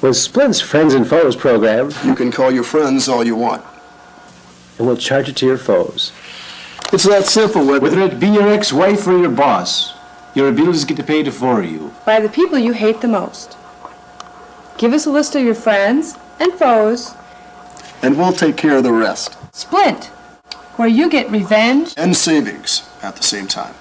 With Splint's Friends and Foes program, you can call your friends all you want. And we'll charge it to your foes. It's that simple, whether it be your ex-wife or your boss. Your abilities get paid for you. By the people you hate the most. Give us a list of your friends and foes. And we'll take care of the rest. Splint, where you get revenge and savings at the same time.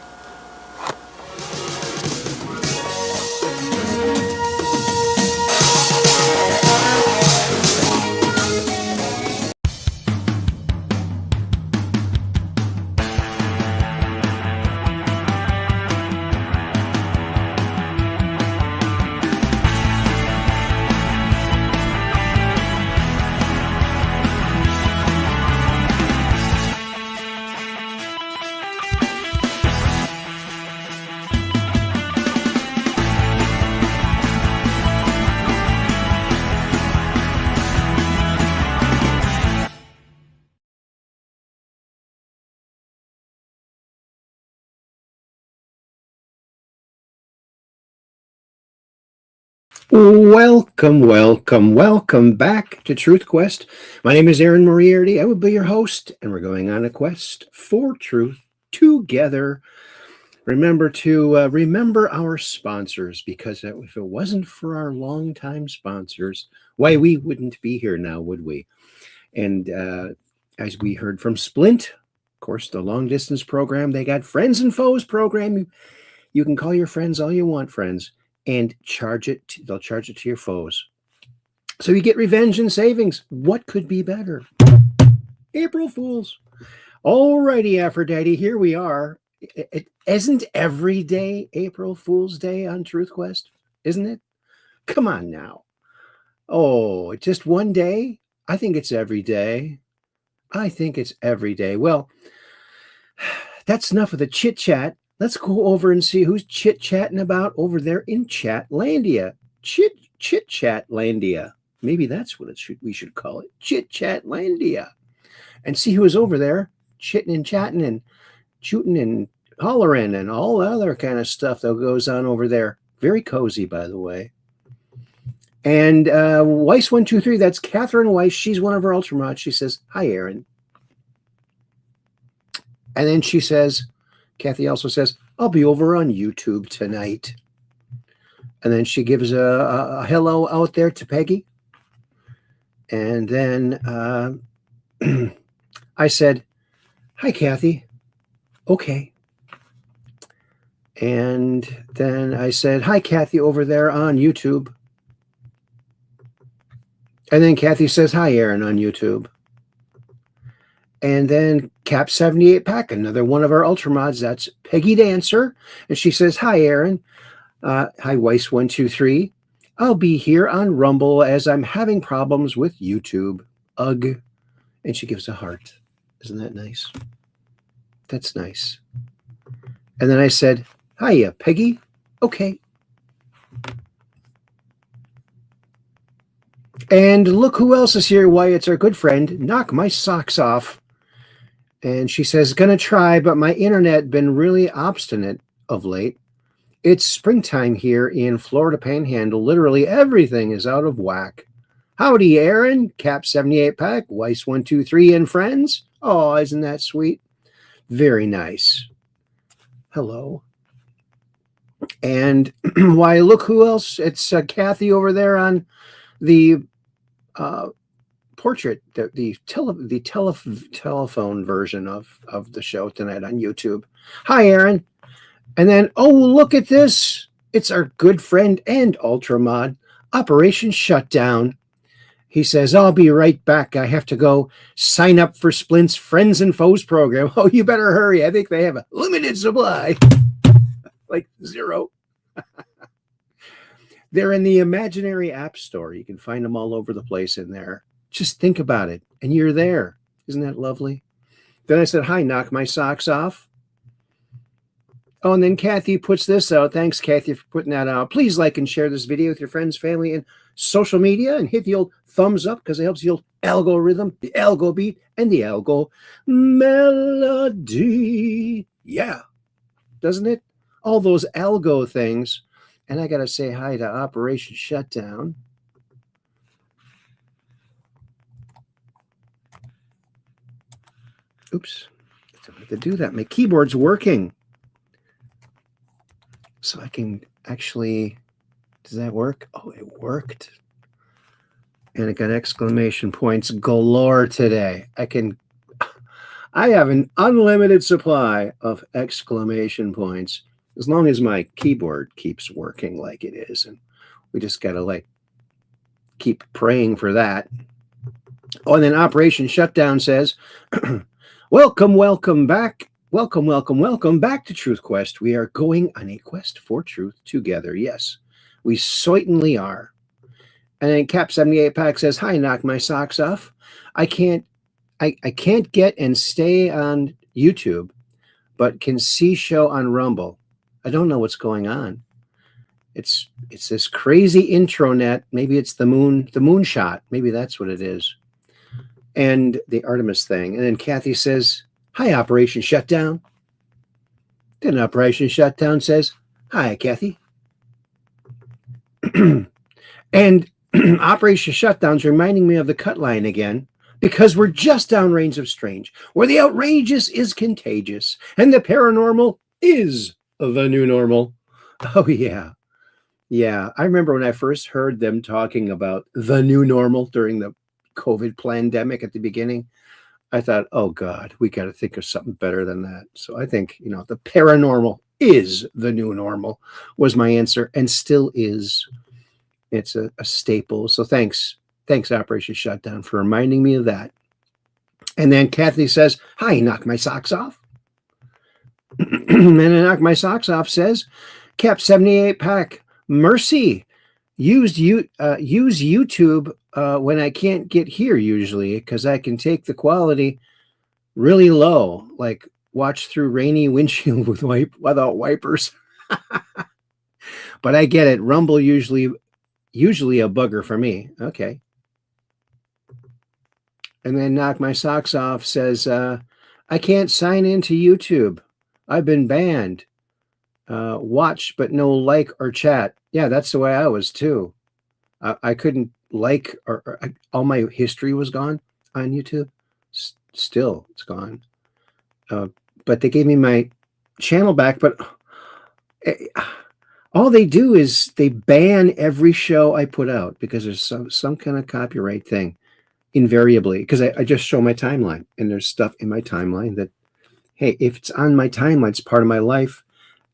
Welcome back to Truth Quest. My name is Aaron Moriarity. I will be your host, and we're going on a quest for truth together. Remember to remember our sponsors, because if it wasn't for our longtime sponsors, why, we wouldn't be here now, would we? And as we heard from Splint, of course, the long distance program, they got Friends and Foes program. You can call your friends all you want, friends, and they'll charge it to your foes. So you get revenge and savings. What could be better? April Fools. Alrighty, Aphrodite, here we are. It isn't every day April Fool's Day on Truth Quest, isn't it? Come on now. Oh, just one day? I think it's every day. Well, that's enough of the chit-chat. Let's go over and see who's chit-chatting about over there in Chatlandia. Chit-Chatlandia. Maybe that's what we should call it. Chit-Chatlandia. And see who is over there chitting and chatting and shooting and hollering and all the other kind of stuff that goes on over there. Very cozy, by the way. And Weiss123, that's Catherine Weiss. She's one of our Ultramods. She says, "Hi, Aaron." And then she says, Kathy also says, "I'll be over on YouTube tonight." And then she gives a hello out there to Peggy. And then I said, "Hi, Kathy." Okay. And then I said, "Hi, Kathy, over there on YouTube." And then Kathy says, "Hi, Aaron," on YouTube. And then Cap 78 Pack, another one of our Ultramods, that's Peggy Dancer. And she says, "Hi, Aaron." Hi, Weiss123. "I'll be here on Rumble as I'm having problems with YouTube. Ugh." And she gives a heart. Isn't that nice? That's nice. And then I said, "Hiya, Peggy." Okay. And look who else is here. Why, it's our good friend, Knock My Socks Off. And she says, "Gonna try, but my internet been really obstinate of late. It's springtime here in Florida Panhandle. Literally everything is out of whack. Howdy, Aaron." Cap 78 Pack, Weiss123, and friends. Oh, isn't that sweet? Very nice. Hello. And why, look who else. It's Kathy over there on the portrait, the telephone version of the show tonight on YouTube. Hi, Aaron. And then, oh, look at this. It's our good friend and Ultramod, Operation Shutdown. He says, "I'll be right back. I have to go sign up for Splint's Friends and Foes program." Oh, you better hurry. I think they have a limited supply. Like 0. They're in the imaginary app store. You can find them all over the place in there. Just think about it, and you're there. Isn't that lovely? Then I said, "Hi, Knock My Socks Off." Oh, and then Kathy puts this out. Thanks, Kathy, for putting that out. Please like and share this video with your friends, family, and social media, and hit the old thumbs up because it helps the old algorithm, the algo beat, and the algo melody. Yeah, doesn't it? All those algo things. And I got to say hi to Operation Shutdown. Oops, I don't have to do that. My keyboard's working. So I can actually, does that work? Oh, it worked. And it got exclamation points galore today. I have an unlimited supply of exclamation points as long as my keyboard keeps working like it is. And we just got to keep praying for that. Oh, and then Operation Shutdown says, welcome back. Welcome back to Truth Quest. We are going on a quest for truth together. Yes, we certainly are. And then Cap 78 Pack says, hi, knock my socks off. I can't get and stay on YouTube, but can see show on Rumble. I don't know what's going on. It's this crazy intranet. Maybe it's the moonshot. Maybe that's what it is. And the Artemis thing. And then Kathy says, hi, Operation Shutdown. Then Operation Shutdown says, hi, Kathy. And Operation Shutdown's reminding me of the cut line again, because we're just downrange of strange, where the outrageous is contagious, and the paranormal is the new normal. Oh, yeah. Yeah, I remember when I first heard them talking about the new normal during the COVID pandemic at the beginning. I thought, oh, God, we got to think of something better than that. So I think, the paranormal is the new normal was my answer, and still is. It's a staple. So thanks, Operation Shutdown, for reminding me of that. And then Kathy says, hi, knock my socks off. And then Knock My Socks Off says, Cap 78 Pack, mercy. Use YouTube when I can't get here usually, because I can take the quality really low, like watch through rainy windshield without wipers. But I get it. Rumble usually a bugger for me. Okay. And then Knock My Socks Off says, I can't sign into YouTube. I've been banned. Watch, but no like or chat. Yeah, that's the way I was too. I couldn't like, or all my history was gone on YouTube. Still, it's gone. But they gave me my channel back, but all they do is they ban every show I put out because there's some kind of copyright thing, invariably, because I just show my timeline, and there's stuff in my timeline that, hey, if it's on my timeline, it's part of my life,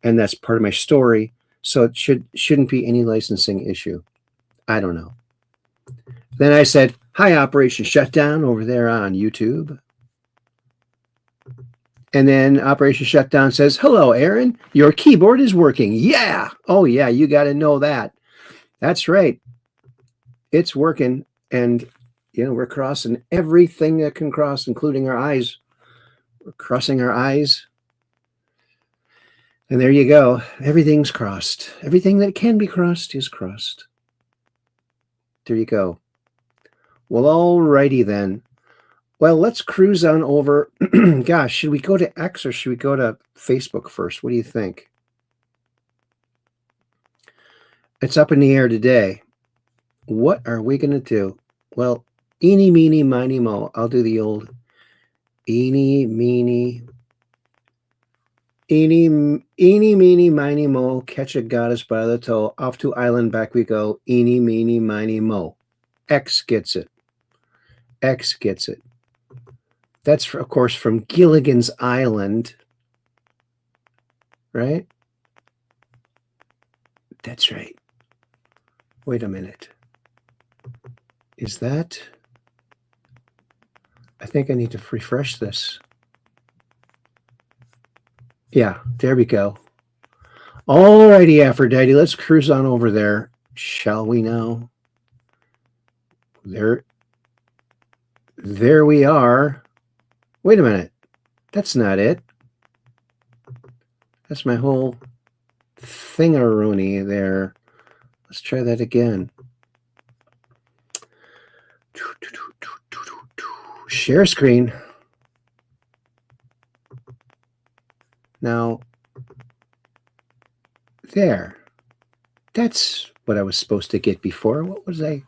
and that's part of my story, so it shouldn't be any licensing issue. I don't know. Then I said, hi, Operation Shutdown over there on YouTube. And then Operation Shutdown says, hello, Aaron. Your keyboard is working. Yeah. Oh, yeah. You got to know that. That's right. It's working. And, we're crossing everything that can cross, including our eyes. We're crossing our eyes. And there you go. Everything's crossed. Everything that can be crossed is crossed. There you go. Well, alrighty then. Well, let's cruise on over. Gosh, should we go to X or should we go to Facebook first? What do you think? It's up in the air today. What are we going to do? Well, eeny, meeny, miny, mo. I'll do the old eeny, meeny, miny, mo. Catch a goddess by the toe. Off to island, back we go. Eeny, meeny, miny, mo. X gets it. X gets it. That's, of course, from Gilligan's Island, right? That's right. Wait a minute. Is that? I think I need to refresh this. Yeah, there we go. All righty, Aphrodite, let's cruise on over there, shall we now? There we are. Wait a minute. That's not it. That's my whole thingaroonie there. Let's try that again. Share screen. Now, there. That's what I was supposed to get before. What was I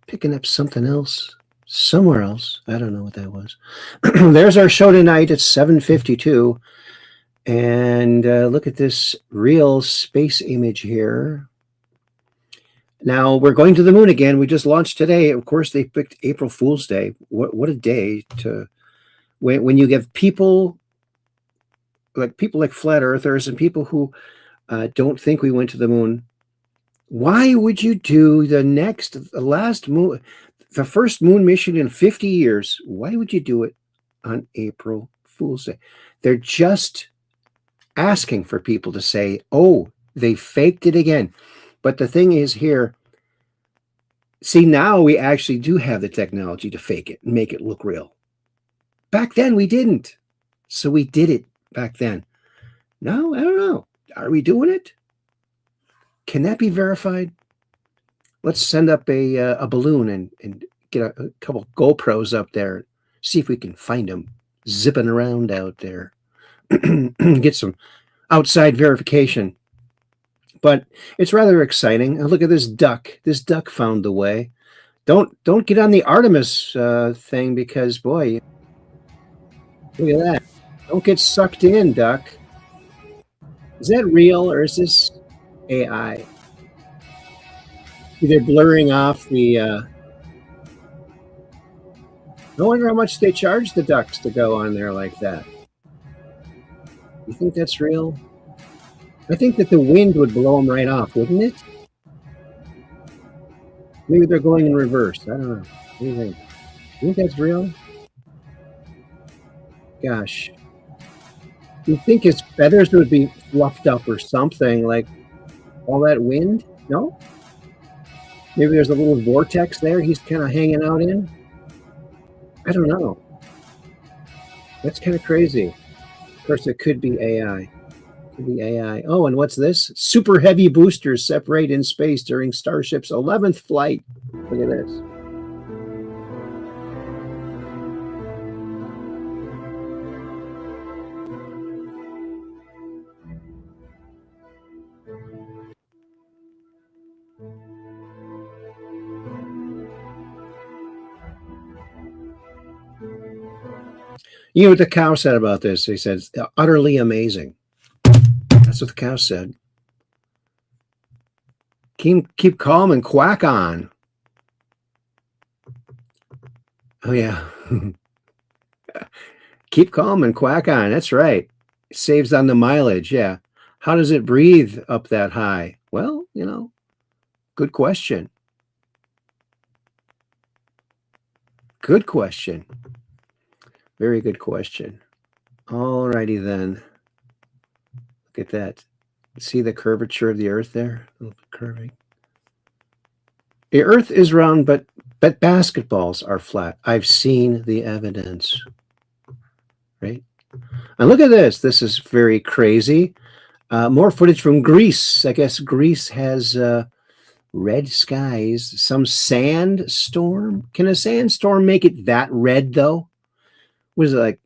picking up? Something else? Somewhere else. I don't know what that was. There's our show tonight at 7:52. And look at this real space image here. Now, we're going to the moon again. We just launched today. Of course, they picked April Fool's Day. What a day to when you give people like flat earthers and people who don't think we went to the moon. Why would you do the first moon mission in 50 years? Why would you do it on April Fool's Day? They're just asking for people to say, oh, they faked it again. But the thing is here, see, now we actually do have the technology to fake it and make it look real. Back then we didn't. So we did it back then. No, I don't know. Are we doing it? Can that be verified? Let's send up a balloon and get a couple GoPros up there. See if we can find them zipping around out there. Get some outside verification. But it's rather exciting. Look at this duck. This duck found the way. Don't get on the Artemis thing because, boy, look at that. Don't get sucked in, duck. Is that real or is this AI? They're blurring off the... I wonder how much they charge the ducks to go on there like that. You think that's real? I think that the wind would blow them right off, wouldn't it? Maybe they're going in reverse. I don't know. What do you think? You think that's real? Gosh. You think his feathers would be fluffed up or something, like all that wind? No? Maybe there's a little vortex there he's kind of hanging out in? I don't know. That's kind of crazy. Of course, it could be AI. The AI. Oh, and what's this? Super heavy boosters separate in space during Starship's 11th flight. Look at this. You know what the cow said about this? He said, utterly amazing. That's what the cow said. Keep calm and quack on. Oh, yeah. Keep calm and quack on. That's right. It saves on the mileage. Yeah. How does it breathe up that high? Well, good question. Good question. Very good question. All righty then. Look at that. See the curvature of the Earth there? A little bit curving. The Earth is round, but basketballs are flat. I've seen the evidence. Right? And look at this. This is very crazy. More footage from Greece. I guess Greece has red skies. Some sandstorm. Can a sandstorm make it that red, though? Was it like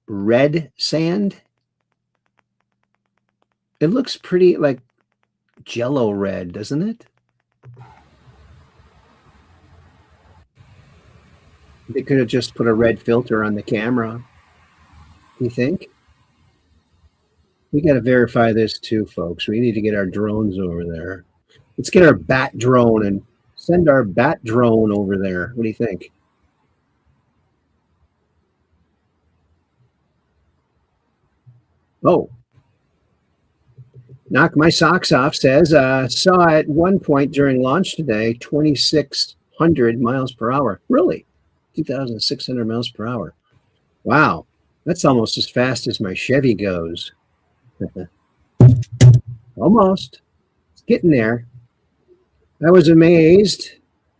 red sand? It looks pretty like Jello red, doesn't it? They could have just put a red filter on the camera. You think? We got to verify this too, folks. We need to get our drones over there. Let's get our bat drone and send our bat drone over there. What do you think? Oh. Knock my socks off says, saw at one point during launch today, 2,600 miles per hour. Really? 2,600 miles per hour. Wow. That's almost as fast as my Chevy goes. Almost. It's getting there. I was amazed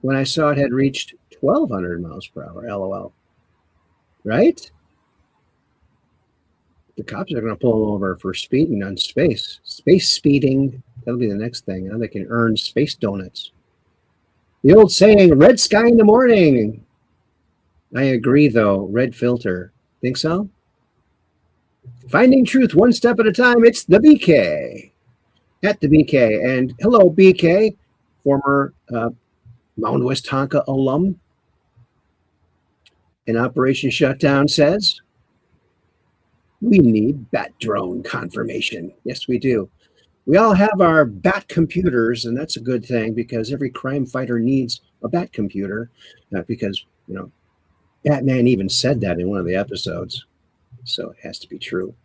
when I saw it had reached 1,200 miles per hour. LOL. Right? The cops are going to pull him over for speeding on space. Space speeding. That'll be the next thing. Now they can earn space donuts. The old saying, red sky in the morning. I agree, though. Red filter. Think so? Finding truth one step at a time. It's the BK. At the BK. And hello, BK, former Mound West Tonka alum. And Operation Shutdown says, we need bat drone confirmation. Yes, we do. We all have our bat computers, and that's a good thing because every crime fighter needs a bat computer. Because, Batman even said that in one of the episodes. So it has to be true.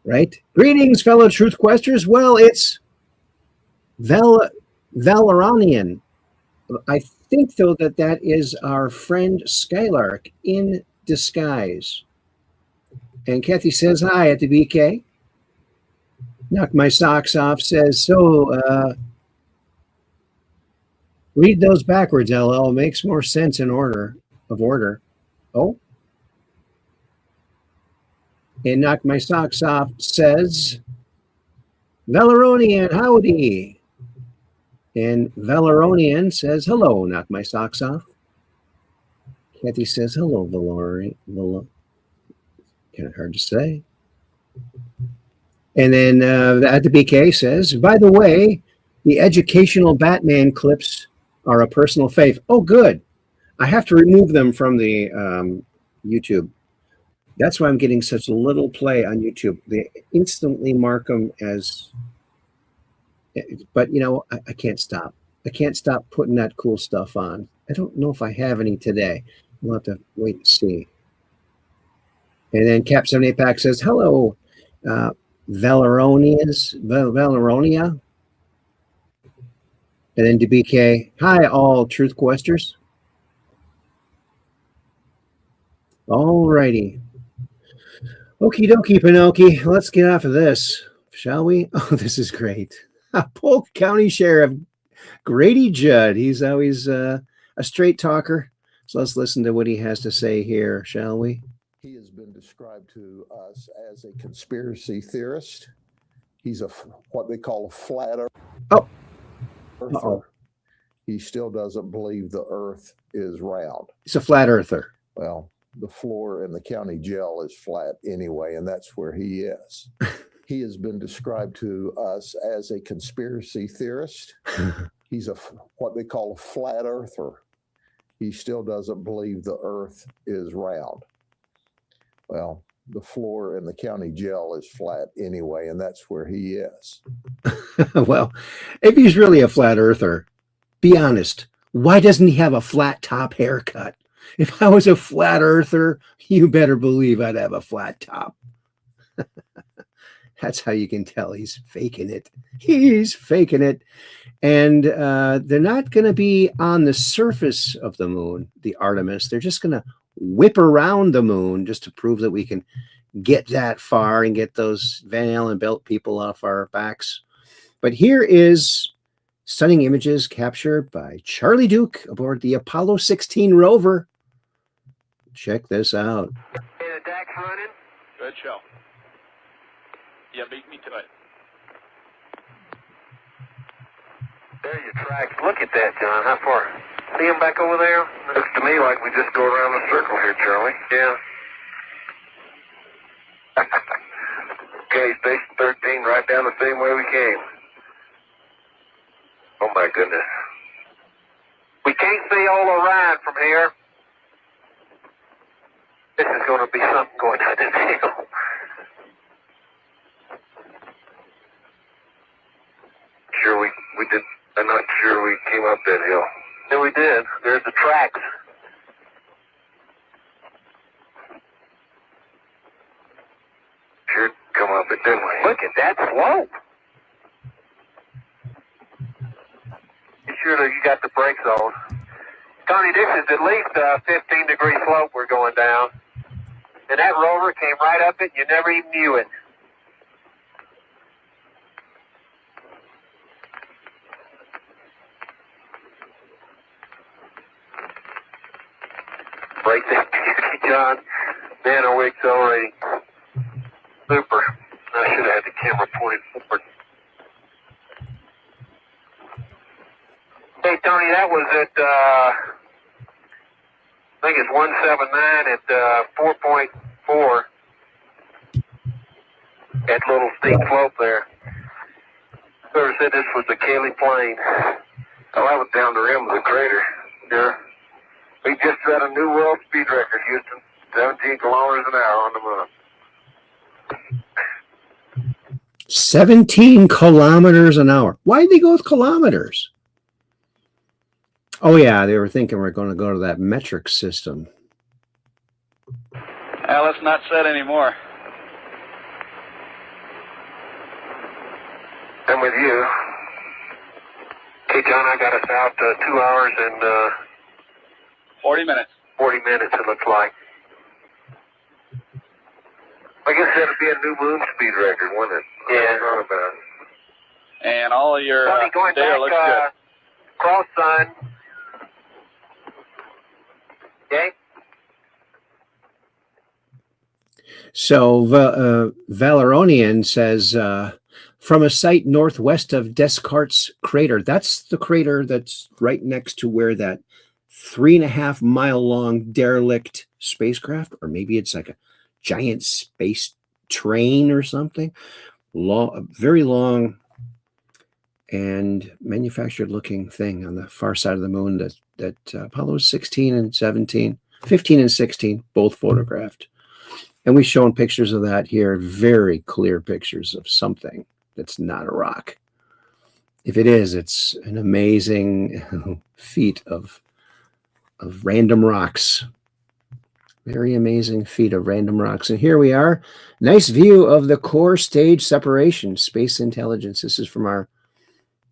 Right? Greetings, fellow Truth Questers. Well, it's Valoranian. I think, though, that is our friend Skylark in disguise. And Kathy says hi at the BK. Knock my socks off says, so read those backwards, LL. Makes more sense in order. Oh. And Knock My Socks Off says, Valoronian, howdy. And Valoronian says, hello, Knock My Socks Off. Kathy says, hello, Valori. Kind of hard to say. And then at the BK says, by the way, the educational Batman clips are a personal fave. Oh, good. I have to remove them from the YouTube. That's why I'm getting such little play on YouTube. They instantly mark them as, but I can't stop. I can't stop putting that cool stuff on. I don't know if I have any today. We'll have to wait and see. And then Cap 78 Pack says, hello, Valeronia. And then DBK, hi, all Truth Questers. All righty. Okie dokie, Pinocchio. Let's get off of this, shall we? Oh, this is great. Polk County Sheriff Grady Judd. He's always a straight talker. So let's listen to what he has to say here, shall we? He has been described to us as a conspiracy theorist. He's what they call a flat earther. Oh. Uh-oh. He still doesn't believe the earth is round. He's a flat earther. Well, the floor in the county jail is flat anyway, and that's where he is. He has been described to us as a conspiracy theorist. He's what they call a flat earther. He still doesn't believe the earth is round. Well, the floor in the county jail is flat anyway, and that's where he is. Well, if he's really a flat earther, be honest. Why doesn't he have a flat top haircut? If I was a flat earther, you better believe I'd have a flat top. That's how you can tell he's faking it. He's faking it. And they're not going to be on the surface of the moon, the Artemis. They're just going to whip around the moon just to prove that we can get that far and get those Van Allen belt people off our backs. But here is stunning images captured by Charlie Duke aboard the Apollo 16 rover. Check this out. Hey, the deck's running. Good show. Yeah, beat me to it. There are your tracks. Look at that, John. How far? See him back over there? Looks to me like we just go around the circle here, Charlie. Yeah. Okay, station 13, right down the same way we came. Oh my goodness. We can't see all Orion from here. This is going to be something going down this hill. Sure we did. I'm not sure we came up that hill. Yeah, we did. There's the tracks. Sure come up it, didn't we? Look at that slope. You sure that you got the brakes on? Connie, this is at least a 15-degree slope we're going down. And that rover came right up it, you never even knew it. Break that beauty, John. Man, are we accelerating. Super. I should have had the camera pointed forward. Hey, Tony, that was at, I think it's 179 at 4.4. That little steep slope there. Whoever said this was the Cayley Plain. Oh, that was down the rim of the crater. Yeah. We just set a new world speed record, Houston. 17 kilometers an hour on the moon. 17 kilometers an hour. Why did they go with kilometers? Oh, yeah, they were thinking we're going to go to that metric system. Let's not set anymore. I'm with you. Okay, John, I got us out 2 hours and 40 minutes. 40 minutes, it looks like. I guess that'd be a new moon speed record, wouldn't it? Yeah. Not bad. And all of your Tony, going data back, looks good. cross sign. Okay. So Valeronian says, from a site northwest of Descartes crater. That's the crater that's right next to where that 3.5 mile long derelict spacecraft, or maybe it's like a giant space train or something. Long, very long and manufactured looking thing on the far side of the moon that Apollo 16 and 17, 15 and 16, both photographed. And we've shown pictures of that here, very clear pictures of something that's not a rock. If it is, it's an amazing feat of random rocks. Very amazing feat of random rocks. And here we are. Nice view of the core stage separation, space intelligence. This is from our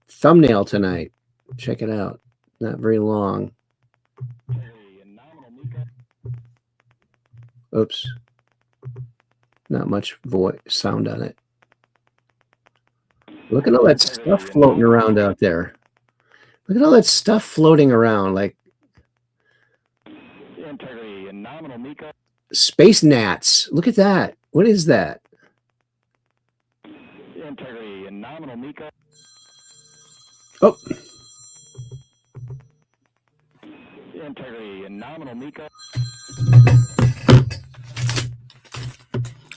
thumbnail tonight. Check it out. Not very long. Oops. Not much voice sound on it. Look at all that stuff floating around out there. Look at all that stuff floating around, like space gnats. Look at that. What is that? Oh.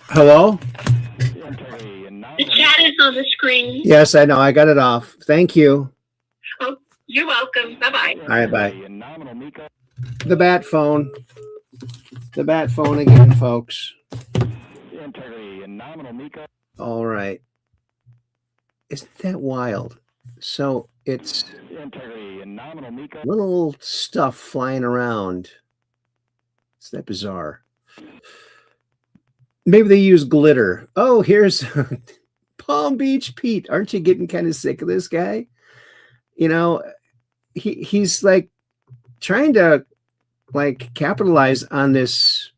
Hello? The chat is on the screen. Yes, I know. I got it off. Thank you. Oh, you're welcome. Bye-bye. All right, bye. The bat phone. The bat phone again, folks. All right. Isn't that wild? So it's little stuff flying around. Is that bizarre? Maybe they use glitter. Oh, here's Palm Beach Pete. Aren't you getting kind of sick of this guy? You know, he's like trying to like capitalize on this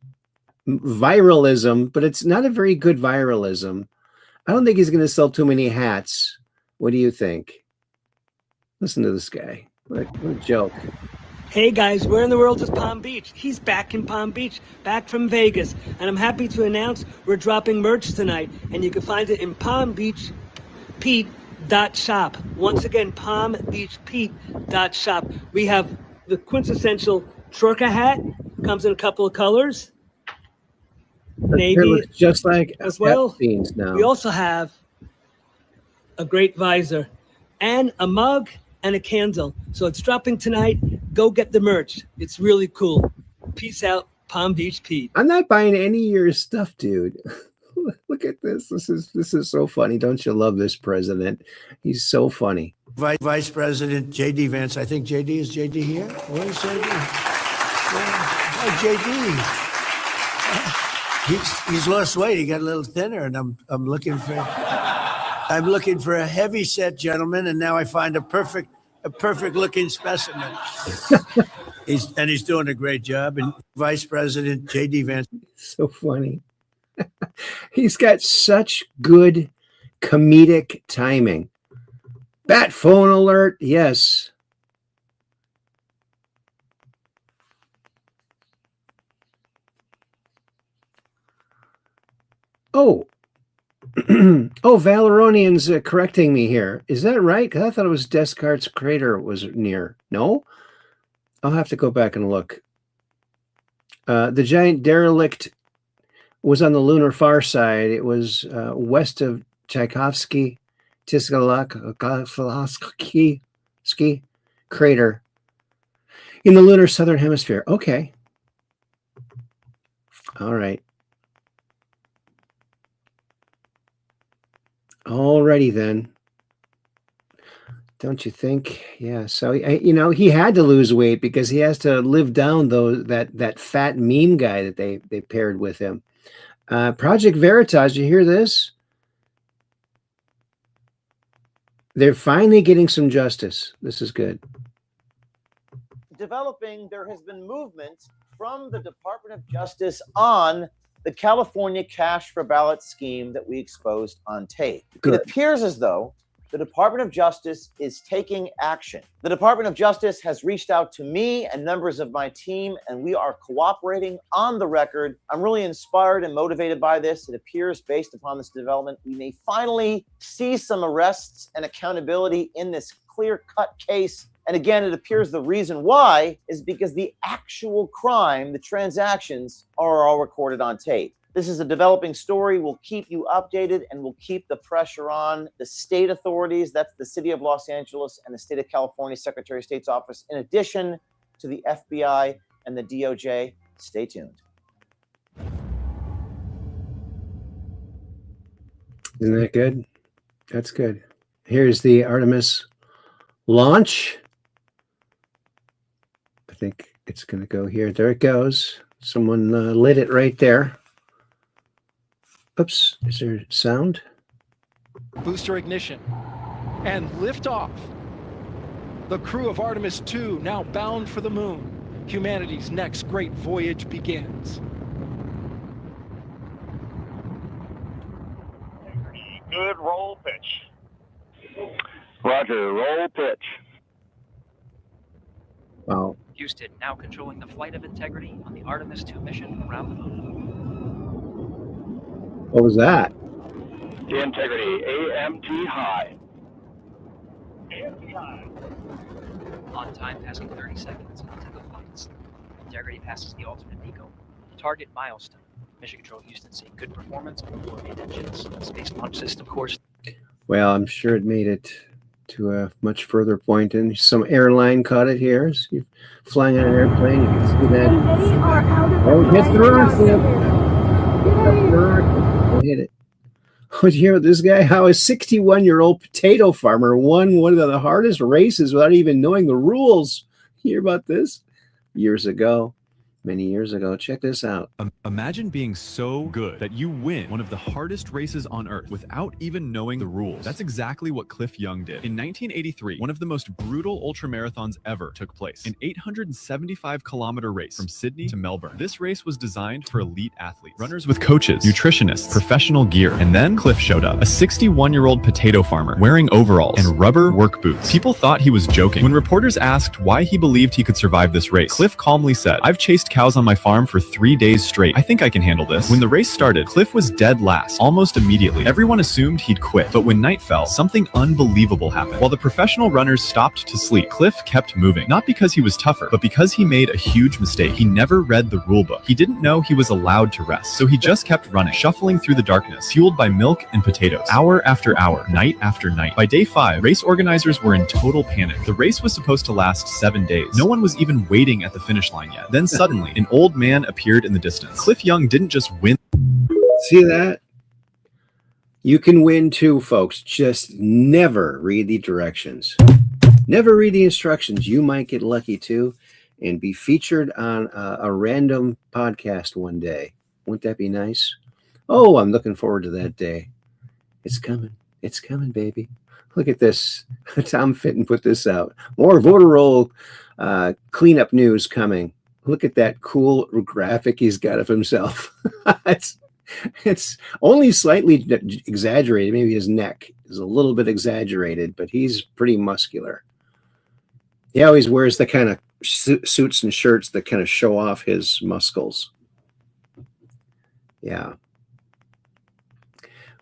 viralism, but it's not a very good viralism. I don't think he's going to sell too many hats. What do you think? Listen to this guy. What a joke. Hey guys, where in the world is Palm Beach? He's back in Palm Beach, back from Vegas. And I'm happy to announce we're dropping merch tonight. And you can find it in palmbeachpete.shop. Once again, palmbeachpete.shop. We have the quintessential trucker hat. Comes in a couple of colors. Navy just like as well. Now. We also have a great visor and a mug and a candle. So it's dropping tonight. Go get the merch. It's really cool. Peace out, Palm Beach Pete. I'm not buying any of your stuff, dude. Look at this. This is so funny. Don't you love this president? He's so funny. Vice President J.D. Vance. I think J.D. is J.D. here. Where is J.D.? Hi, J.D. He's lost weight. He got a little thinner, and I'm looking for a heavy set gentleman, and now I find a perfect looking specimen. He's doing a great job. And Vice President J.D. Vance. So funny. He's got such good comedic timing. Bat phone alert. Yes. Oh, Oh, Valeronian's correcting me here. Is that right? 'Cause I thought it was Descartes' crater was near. No? I'll have to go back and look. The giant derelict was on the lunar far side. It was west of Tchaikovsky Tisgalak crater in the lunar southern hemisphere. Okay. All right. Alrighty then. Don't you think? Yeah. So he had to lose weight because he has to live down that fat meme guy that they paired with him. Project Veritas. You hear this? They're finally getting some justice. This is good. Developing, there has been movement from the Department of Justice on the California cash for ballot scheme that we exposed on tape. Good. It appears as though the Department of Justice is taking action. The Department of Justice has reached out to me and members of my team, and we are cooperating on the record. I'm really inspired and motivated by this. It appears, based upon this development, we may finally see some arrests and accountability in this clear-cut case. And again, it appears the reason why is because the actual crime, the transactions, are all recorded on tape. This is a developing story. We'll keep you updated and we'll keep the pressure on the state authorities. That's the City of Los Angeles and the State of California Secretary of State's office, in addition to the FBI and the DOJ. Stay tuned. Isn't that good? That's good. Here's the Artemis launch. I think it's going to go here. There it goes. Someone lit it right there. Oops. Is there sound? Booster ignition and liftoff. The crew of Artemis 2 now bound for the moon. Humanity's next great voyage begins. Good roll pitch. Roger, roll pitch. Wow. Houston now controlling the flight of Integrity on the Artemis 2 mission around the moon. What was that? Integrity, AMT high. AMT high. On time passing 30 seconds into the flights. Integrity passes the alternate deco. Target milestone. Mission Control Houston saying good performance on the main engines. Space Launch System course. Well, I'm sure it made it to a much further point, and some airline caught it here. So you're flying on an airplane, you can see that. Oh, hit the rocket. Hit it. Oh, did you hear about this guy? How a 61-year-old potato farmer won one of the hardest races without even knowing the rules. You hear about this? Years ago. Many years ago. Check this out. Imagine being so good that you win one of the hardest races on Earth without even knowing the rules. That's exactly what Cliff Young did. In 1983, one of the most brutal ultramarathons ever took place, an 875-kilometer race from Sydney to Melbourne. This race was designed for elite athletes, runners with coaches, nutritionists, professional gear. And then Cliff showed up, a 61-year-old potato farmer wearing overalls and rubber work boots. People thought he was joking. When reporters asked why he believed he could survive this race, Cliff calmly said, "I've chased cows on my farm for 3 days straight. I think I can handle this." When the race started, Cliff was dead last, almost immediately. Everyone assumed he'd quit, but when night fell, something unbelievable happened. While the professional runners stopped to sleep, Cliff kept moving. Not because he was tougher, but because he made a huge mistake. He never read the rule book. He didn't know he was allowed to rest, so he just kept running, shuffling through the darkness, fueled by milk and potatoes, hour after hour, night after night. By day 5, race organizers were in total panic. The race was supposed to last 7 days. No one was even waiting at the finish line yet. Then suddenly, an old man appeared in the distance. Cliff Young didn't just win. See that? You can win too, folks. Just never read the directions. Never read the instructions. You might get lucky too and be featured on a random podcast one day. Wouldn't that be nice? Oh, I'm looking forward to that day. It's coming. It's coming, baby. Look at this. Tom Fitton put this out. More voter roll cleanup news coming. Look at that cool graphic he's got of himself. It's only slightly exaggerated. Maybe his neck is a little bit exaggerated, but he's pretty muscular. He always wears the kind of suits and shirts that kind of show off his muscles. Yeah.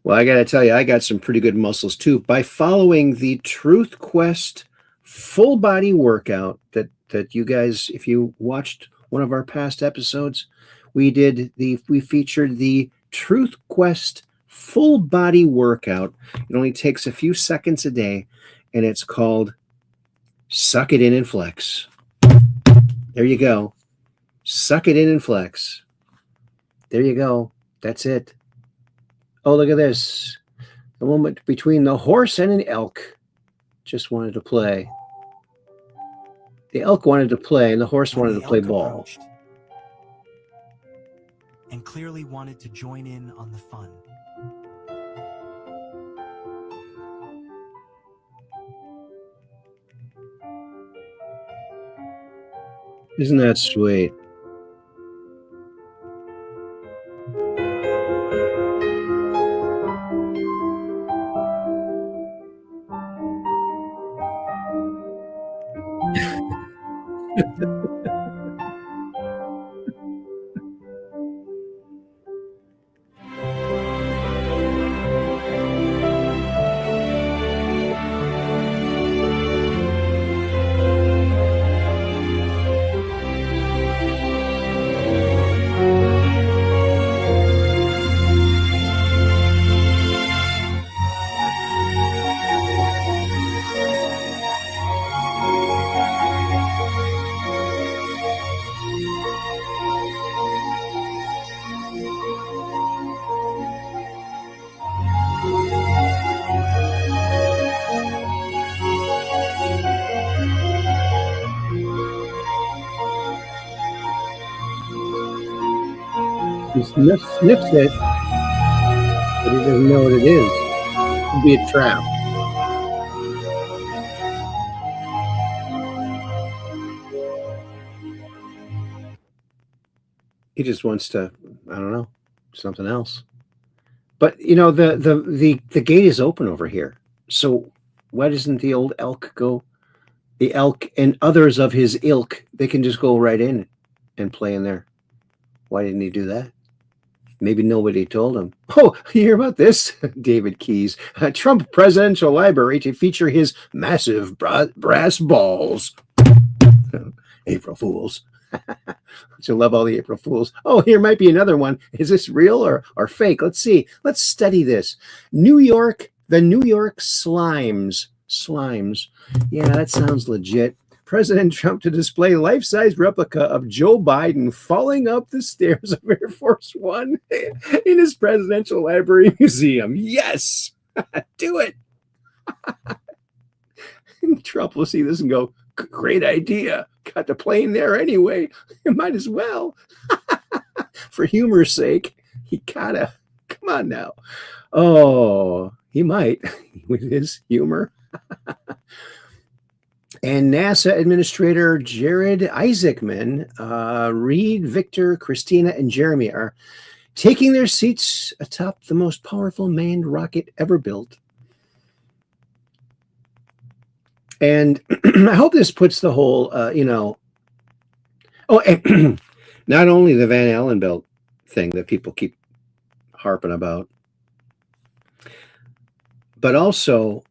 Well, I got to tell you, I got some pretty good muscles too by following the Truth Quest full body workout that you guys, if you watched one of our past episodes, we featured the Truth Quest full body workout. It only takes a few seconds a day, and it's called Suck It In and Flex. There you go. Suck it in and flex. There you go. That's it. Oh, look at this. The moment between the horse and an elk just wanted to play. The elk wanted to play, and the horse wanted to play ball. And clearly wanted to join in on the fun. Isn't that sweet? He sniffs it, but he doesn't know what it is. It could be a trap. He just wants to, I don't know, something else. But you know, the gate is open over here. So why doesn't the old elk go? The elk and others of his ilk, they can just go right in and play in there. Why didn't he do that? Maybe nobody told him. Oh, you hear about this? David Keyes, Trump Presidential Library to feature his massive brass balls. April Fools. So love all the April Fools. Oh, here might be another one. Is this real or fake? Let's see. Let's study this. The New York Slimes. Slimes. Yeah, that sounds legit. President Trump to display life-size replica of Joe Biden falling up the stairs of Air Force One in his presidential library museum. Yes, do it. Trump will see this and go, great idea. Got the plane there anyway. You might as well. For humor's sake, he gotta. Come on now. Oh, he might with his humor. And NASA Administrator Jared Isaacman, Reed, Victor, Christina, and Jeremy are taking their seats atop the most powerful manned rocket ever built. And I hope this puts the whole, not only the Van Allen belt thing that people keep harping about, but also,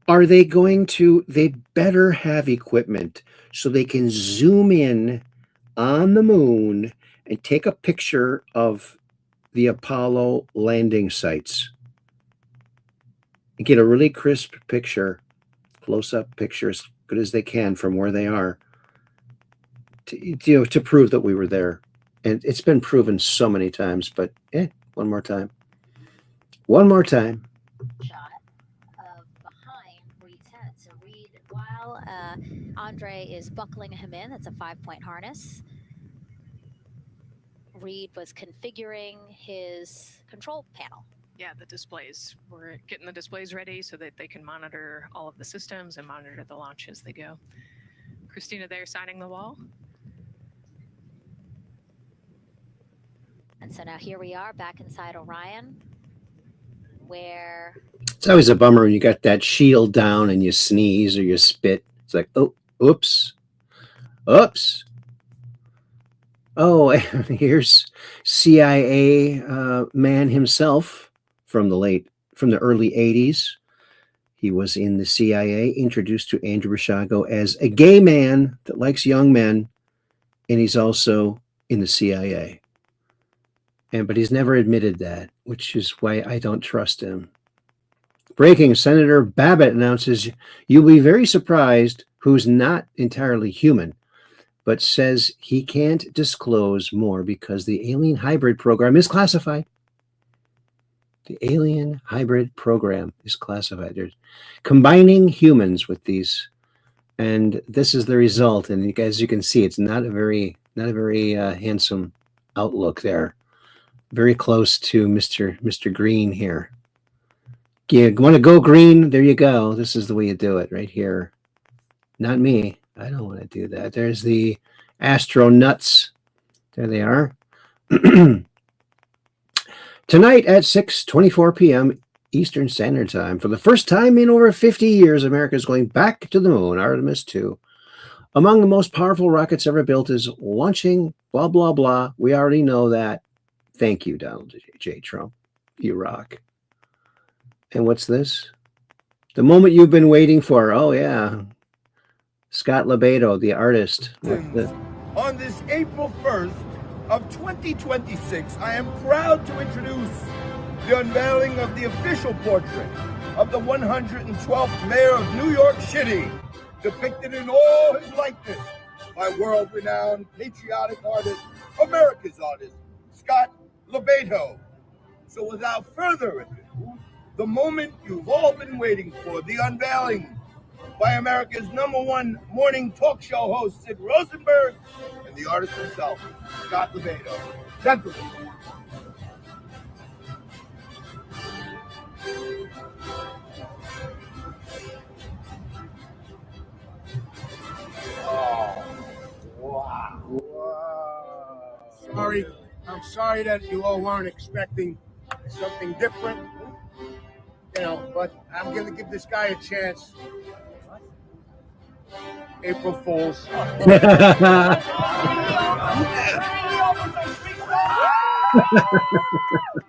they better have equipment so they can zoom in on the moon and take a picture of the Apollo landing sites and get a really crisp picture, close-up picture as good as they can from where they are to prove that we were there. And it's been proven so many times, but one more time. One more time. Andre is buckling him in. That's a 5-point harness. Reed was configuring his control panel. Yeah, the displays. We're getting the displays ready so that they can monitor all of the systems and monitor the launch as they go. Christina there signing the wall. And so now here we are back inside Orion, where... It's always a bummer when you got that shield down and you sneeze or you spit. It's like, oh, oops. Oops. Oh, here's CIA man himself from the early 80s. He was in the CIA, introduced to Andrew Rishago as a gay man that likes young men, and he's also in the CIA. But he's never admitted that, which is why I don't trust him. Breaking, Senator Babbitt announces you'll be very surprised who's not entirely human, but says he can't disclose more because the alien hybrid program is classified. The alien hybrid program is classified. They're combining humans with these, and this is the result. And as you can see, it's not a very handsome outlook there. Very close to Mr. Green here. You want to go green? There you go. This is the way you do it right here. Not me. I don't want to do that. There's the astronauts. There they are. Tonight at 6:24 p.m. Eastern Standard Time, for the first time in over 50 years, America is going back to the moon, Artemis 2. Among the most powerful rockets ever built is launching, blah, blah, blah. We already know that. Thank you, Donald J. Trump. You rock. And what's this? The moment you've been waiting for. Oh, yeah. Scott Lebedo, the artist. On this April 1st of 2026, I am proud to introduce the unveiling of the official portrait of the 112th mayor of New York City, depicted in all his likeness by world-renowned patriotic artist, America's artist, Scott Lebedo. So without further ado, the moment you've all been waiting for, the unveiling by America's #1 morning talk show host, Sid Rosenberg, and the artist himself, Scott Lebedo. Gentlemen. Oh, wow. I'm sorry that you all weren't expecting something different, but I'm going to give this guy a chance. April Fools.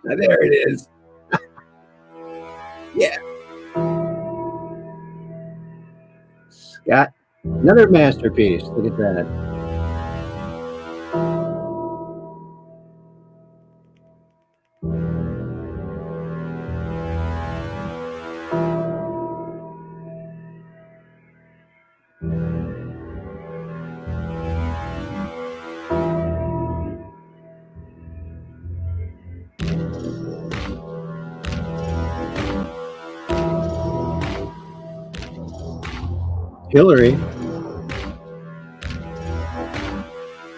There it is. Yeah. Scott, another masterpiece. Look at that. Hillary.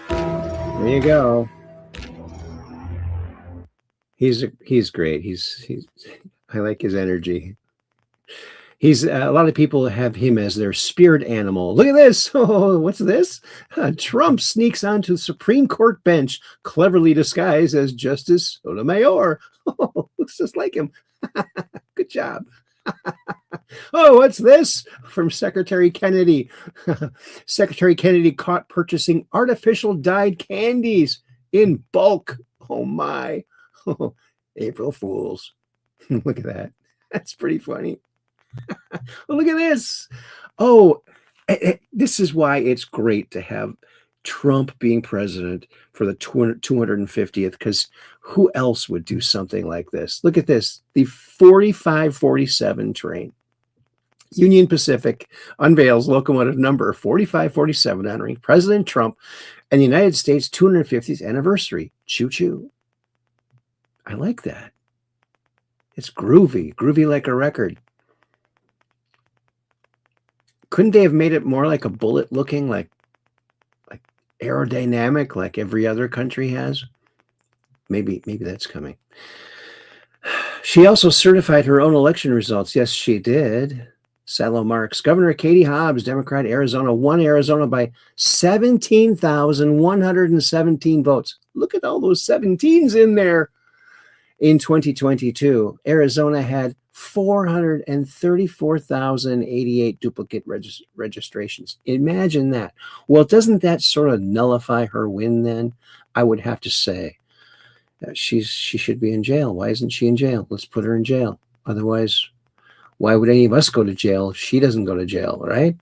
There you go. He's great. He's I like his energy. He's a lot of people have him as their spirit animal. Look at this. Oh, what's this? Trump sneaks onto the Supreme Court bench, cleverly disguised as Justice Sotomayor. Oh, looks just like him. Good job. Oh, what's this? From Secretary Kennedy. Secretary Kennedy caught purchasing artificial dyed candies in bulk. Oh, my. Oh, April Fools. Look at that. That's pretty funny. Oh, look at this. Oh, this is why it's great to have Trump being president for the 250th, because who else would do something like this? Look at this. The 4547 train. Union Pacific unveils locomotive number 4547 honoring President Trump and the United States 250th anniversary. Choo-choo. I like that. It's groovy like a record. Couldn't they have made it more like a bullet looking, like aerodynamic, like every other country has? Maybe that's coming. She also certified her own election results. Yes, she did. Salo marks. Governor Katie Hobbs, Democrat, Arizona, won Arizona by 17,117 votes. Look at all those 17s in there. In 2022, Arizona had 434,088 duplicate registrations. Imagine that. Well, doesn't that sort of nullify her win then? I would have to say. She should be in jail. Why isn't she in jail? Let's put her in jail. Otherwise, why would any of us go to jail if she doesn't go to jail, right?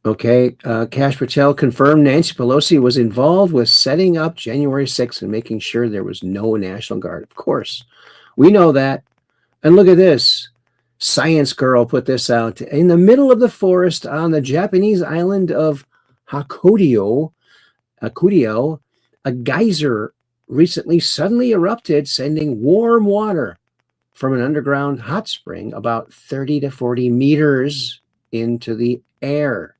Okay, Kash Patel confirmed Nancy Pelosi was involved with setting up January 6th and making sure there was no National Guard. Of course, we know that. And look at this. Science Girl put this out. In the middle of the forest on the Japanese island of Hakudio, a geyser recently suddenly erupted, sending warm water from an underground hot spring about 30 to 40 meters into the air,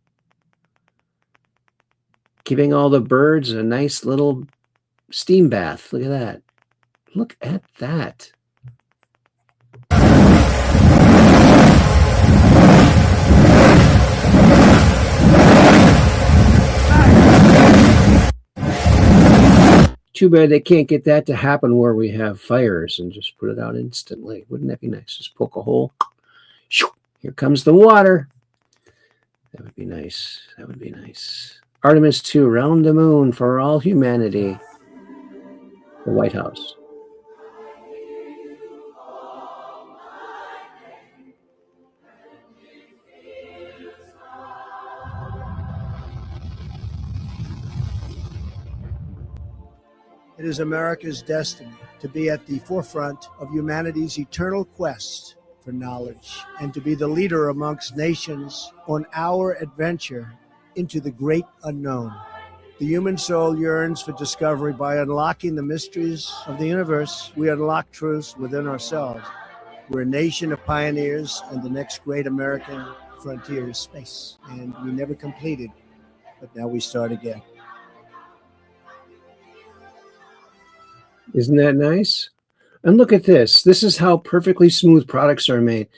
giving all the birds a nice little steam bath. Look at that. Look at that. Too bad they can't get that to happen where we have fires and just put it out instantly. Wouldn't that be nice? Just poke a hole. Here comes the water. That would be nice. That would be nice. Artemis 2, round the moon for all humanity. The White House. It is America's destiny to be at the forefront of humanity's eternal quest for knowledge and to be the leader amongst nations on our adventure into the great unknown. The human soul yearns for discovery. By unlocking the mysteries of the universe, we unlock truths within ourselves. We're a nation of pioneers, and the next great American frontier is space. And we never completed, but now we start again. Isn't that nice? And look at this. This is how perfectly smooth products are made.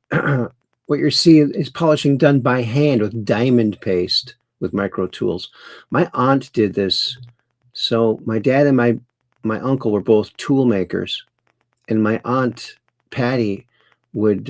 What you're seeing is polishing done by hand with diamond paste with micro tools. My aunt did this. So my dad and my uncle were both tool makers, and my aunt Patty would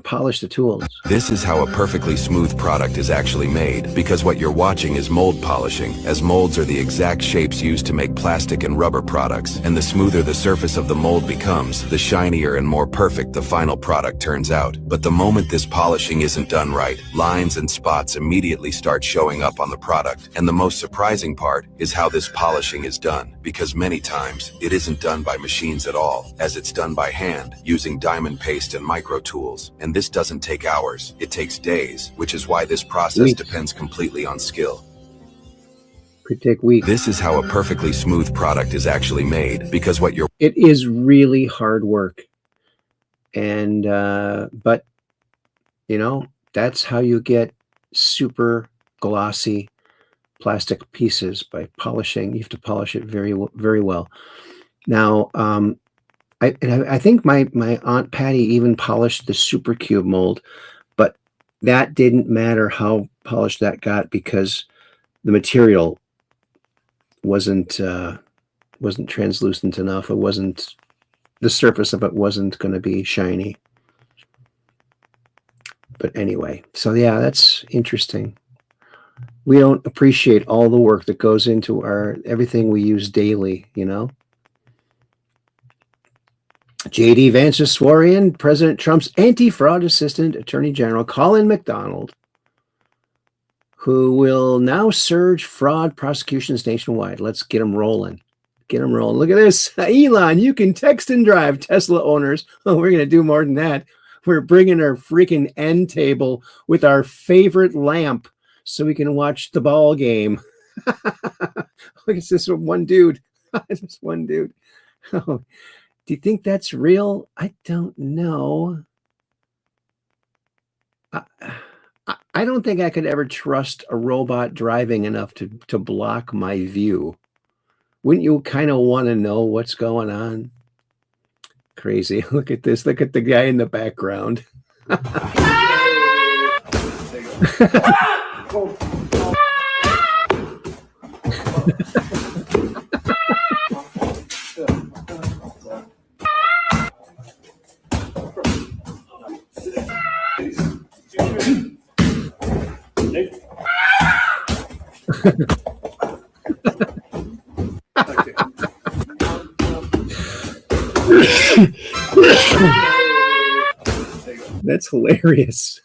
polish the tools. This is how a perfectly smooth product is actually made, because what you're watching is mold polishing, as molds are the exact shapes used to make plastic and rubber products, and the smoother the surface of the mold becomes, the shinier and more perfect the final product turns out. But the moment this polishing isn't done right, lines and spots immediately start showing up on the product. And the most surprising part is how this polishing is done, because many times it isn't done by machines at all, as it's done by hand, using diamond paste and micro tools. And this doesn't take hours, it takes days, which is why this process depends completely on skill. Could take weeks. This is how a perfectly smooth product is actually made, because what you're... It is really hard work. And, but, you know, that's how you get super glossy plastic pieces, by polishing. You have to polish it very, very well. Now, I think my Aunt Patty even polished the Super Cube mold, but that didn't matter how polished that got, because the material wasn't translucent enough. It wasn't, the surface of it wasn't going to be shiny. But anyway, so yeah, that's interesting. We don't appreciate all the work that goes into everything we use daily, you know? J.D. Vance just swore in President Trump's anti-fraud assistant, Attorney General Colin McDonald, who will now surge fraud prosecutions nationwide. Let's get them rolling. Get them rolling. Look at this. Elon, you can text and drive, Tesla owners. Oh, we're going to do more than that. We're bringing our freaking end table with our favorite lamp so we can watch the ball game. Look at this one dude. This one dude. Oh. Do you think that's real? I don't know. I don't think I could ever trust a robot driving enough to block my view. Wouldn't you kind of want to know what's going on? Crazy. Look at this. Look at the guy in the background. That's hilarious.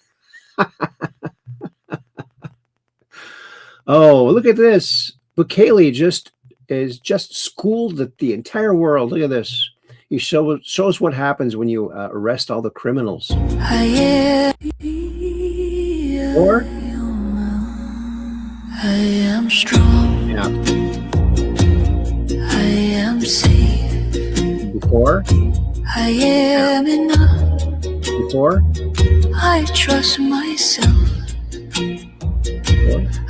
Oh, look at this. Bukele is just schooled the entire world. Look at this. He shows what happens when you arrest all the criminals. Or I am strong. Yeah. I am safe. Before. I am enough. Before. I trust myself.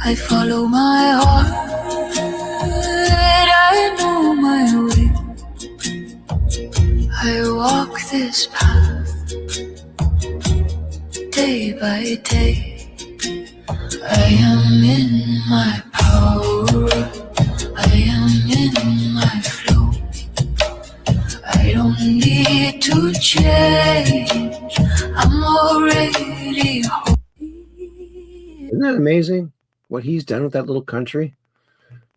I follow my heart. I know my way. I walk this path day by day. I am in my power. I am in my flow. I don't need to change. I'm already home. Isn't that amazing? What he's done with that little country?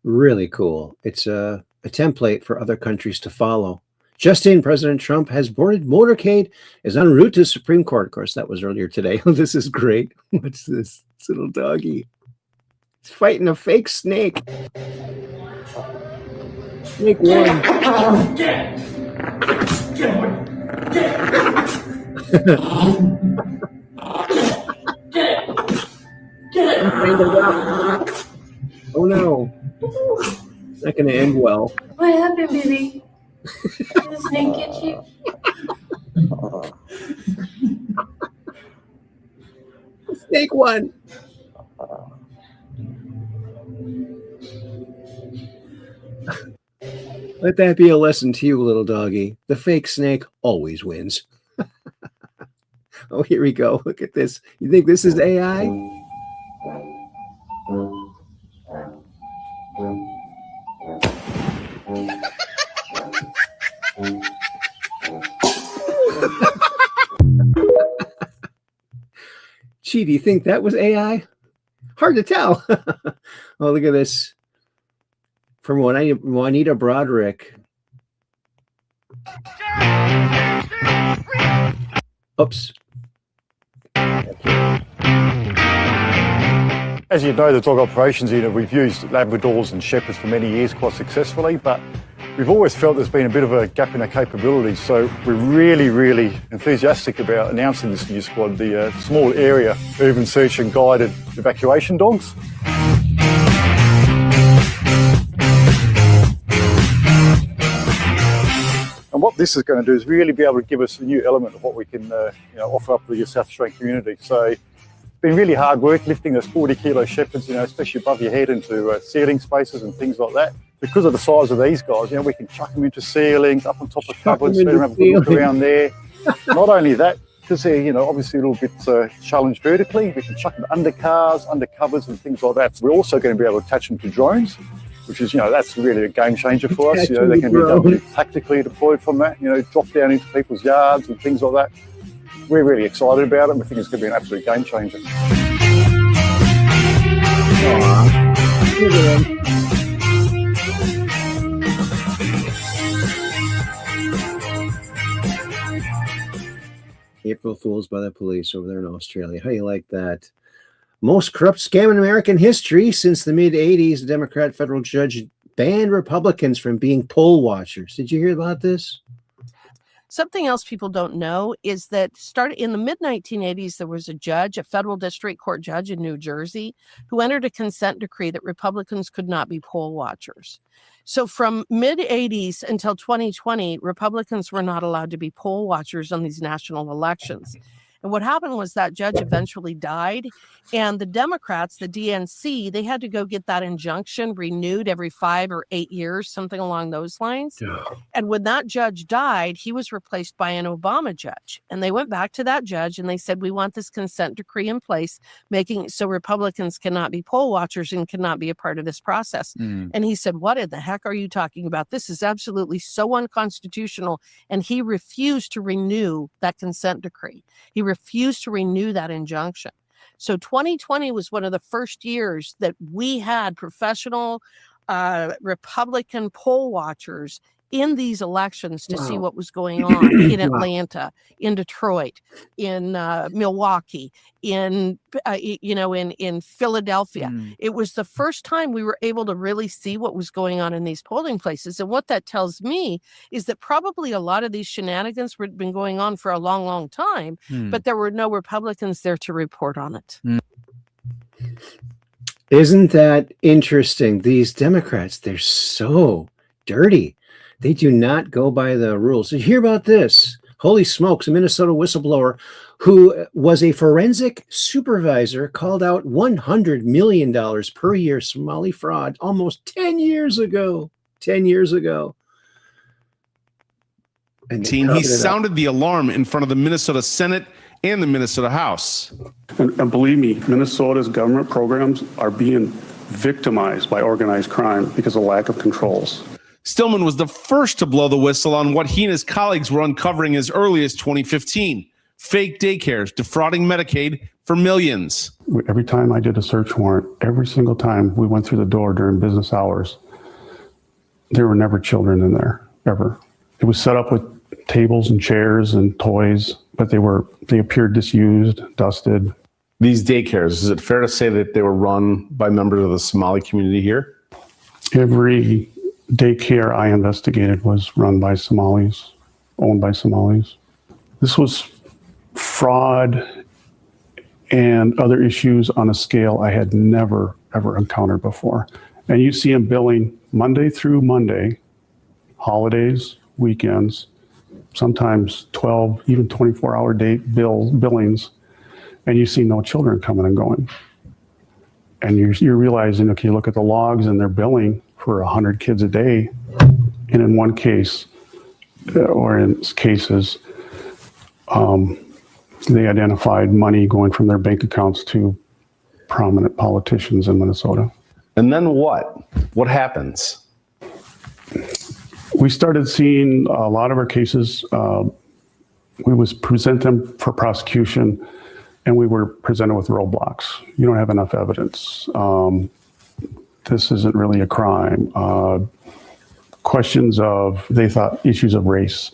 Really cool. It's a template for other countries to follow. Just in, President Trump has boarded motorcade, is en route to the Supreme Court. Of course, that was earlier today. This is great. What's this? This little doggy. He's fighting a fake snake. Snake one. Oh no. It's not going to end well. What happened, baby? Did the snake get you? Snake one. Let that be a lesson to you, little doggy. The fake snake always wins. Oh, here we go. Look at this. You think this is AI? Gee, do you think that was AI? Hard to tell. Oh, look at this. From Juanita Broderick. Oops. As you know, the dog operations unit, we've used Labradors and Shepherds for many years quite successfully, but we've always felt there's been a bit of a gap in our capabilities. So we're really, really enthusiastic about announcing this new squad, the small area urban search and guided evacuation dogs. And what this is going to do is really be able to give us a new element of what we can offer up to the South Australian community. So it's been really hard work lifting those 40-kilo Shepherds, especially above your head into ceiling spaces and things like that. Because of the size of these guys, we can chuck them into ceilings, up on top of cupboards, let them have a good look around there. Not only that, because they're obviously a little bit challenged vertically, we can chuck them under cars, under covers and things like that. We're also going to be able to attach them to drones, which is, that's really a game changer for us. They can be tactically deployed from that, drop down into people's yards and things like that. We're really excited about it. We think it's going to be an absolute game changer. April Fools by the police over there in Australia. How do you like that? Most corrupt scam in American history. Since the mid-'80s, a Democrat federal judge banned Republicans from being poll watchers. Did you hear about this? Something else people don't know is that started in the mid-1980s, there was a judge, a federal district court judge in New Jersey, who entered a consent decree that Republicans could not be poll watchers. So from mid-'80s until 2020, Republicans were not allowed to be poll watchers on these national elections. And what happened was that judge eventually died, and the Democrats, the DNC, they had to go get that injunction renewed every 5 or 8 years, something along those lines. Yeah. And when that judge died, he was replaced by an Obama judge. And they went back to that judge and they said, we want this consent decree in place, making it so Republicans cannot be poll watchers and cannot be a part of this process. And he said, what in the heck are you talking about? This is absolutely so unconstitutional. And he refused to renew that consent decree. He refused to renew that injunction. So 2020 was one of the first years that we had professional Republican poll watchers in these elections to see what was going on in Atlanta, in Detroit, in Milwaukee, in Philadelphia. It was the first time we were able to really see what was going on in these polling places. And what that tells me is that probably a lot of these shenanigans had been going on for a long, long time, but there were no Republicans there to report on it. Isn't that interesting? These Democrats, they're so dirty. They do not go by the rules. You hear about this? Holy smokes, a Minnesota whistleblower who was a forensic supervisor called out $100 million per year Somali fraud almost 10 years ago. 10 years ago. And he sounded the alarm in front of the Minnesota Senate and the Minnesota House. And believe me, Minnesota's government programs are being victimized by organized crime because of lack of controls. Stillman was the first to blow the whistle on what he and his colleagues were uncovering as early as 2015. Fake daycares defrauding Medicaid for millions. Every time I did a search warrant, every single time we went through the door during business hours, there were never children in there, ever. It was set up with tables and chairs and toys, but they appeared disused, dusted. These daycares, is it fair to say that they were run by members of the Somali community here? Every daycare I investigated was run by Somalis, owned by Somalis. This was fraud and other issues on a scale I had never, ever encountered before. And you see them billing Monday through Monday, holidays, weekends, sometimes 12, even 24-hour billings, and you see no children coming and going. And you're realizing, okay, look at the logs and they're billing for 100 kids a day. And in one case, or in cases, they identified money going from their bank accounts to prominent politicians in Minnesota. And then what? What happens? We started seeing a lot of our cases. We would present them for prosecution, and we were presented with roadblocks. You don't have enough evidence. This isn't really a crime. Questions of, they thought, issues of race.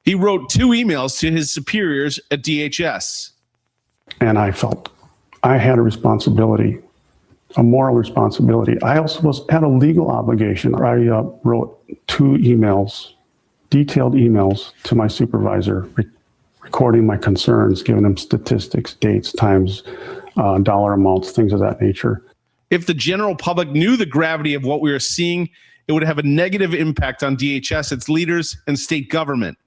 He wrote 2 emails to his superiors at DHS. And I felt I had a responsibility, a moral responsibility. I also had a legal obligation. I wrote 2 emails, detailed emails to my supervisor, recording my concerns, giving him statistics, dates, times, dollar amounts, things of that nature. If the general public knew the gravity of what we were seeing, it would have a negative impact on DHS, its leaders, and state government.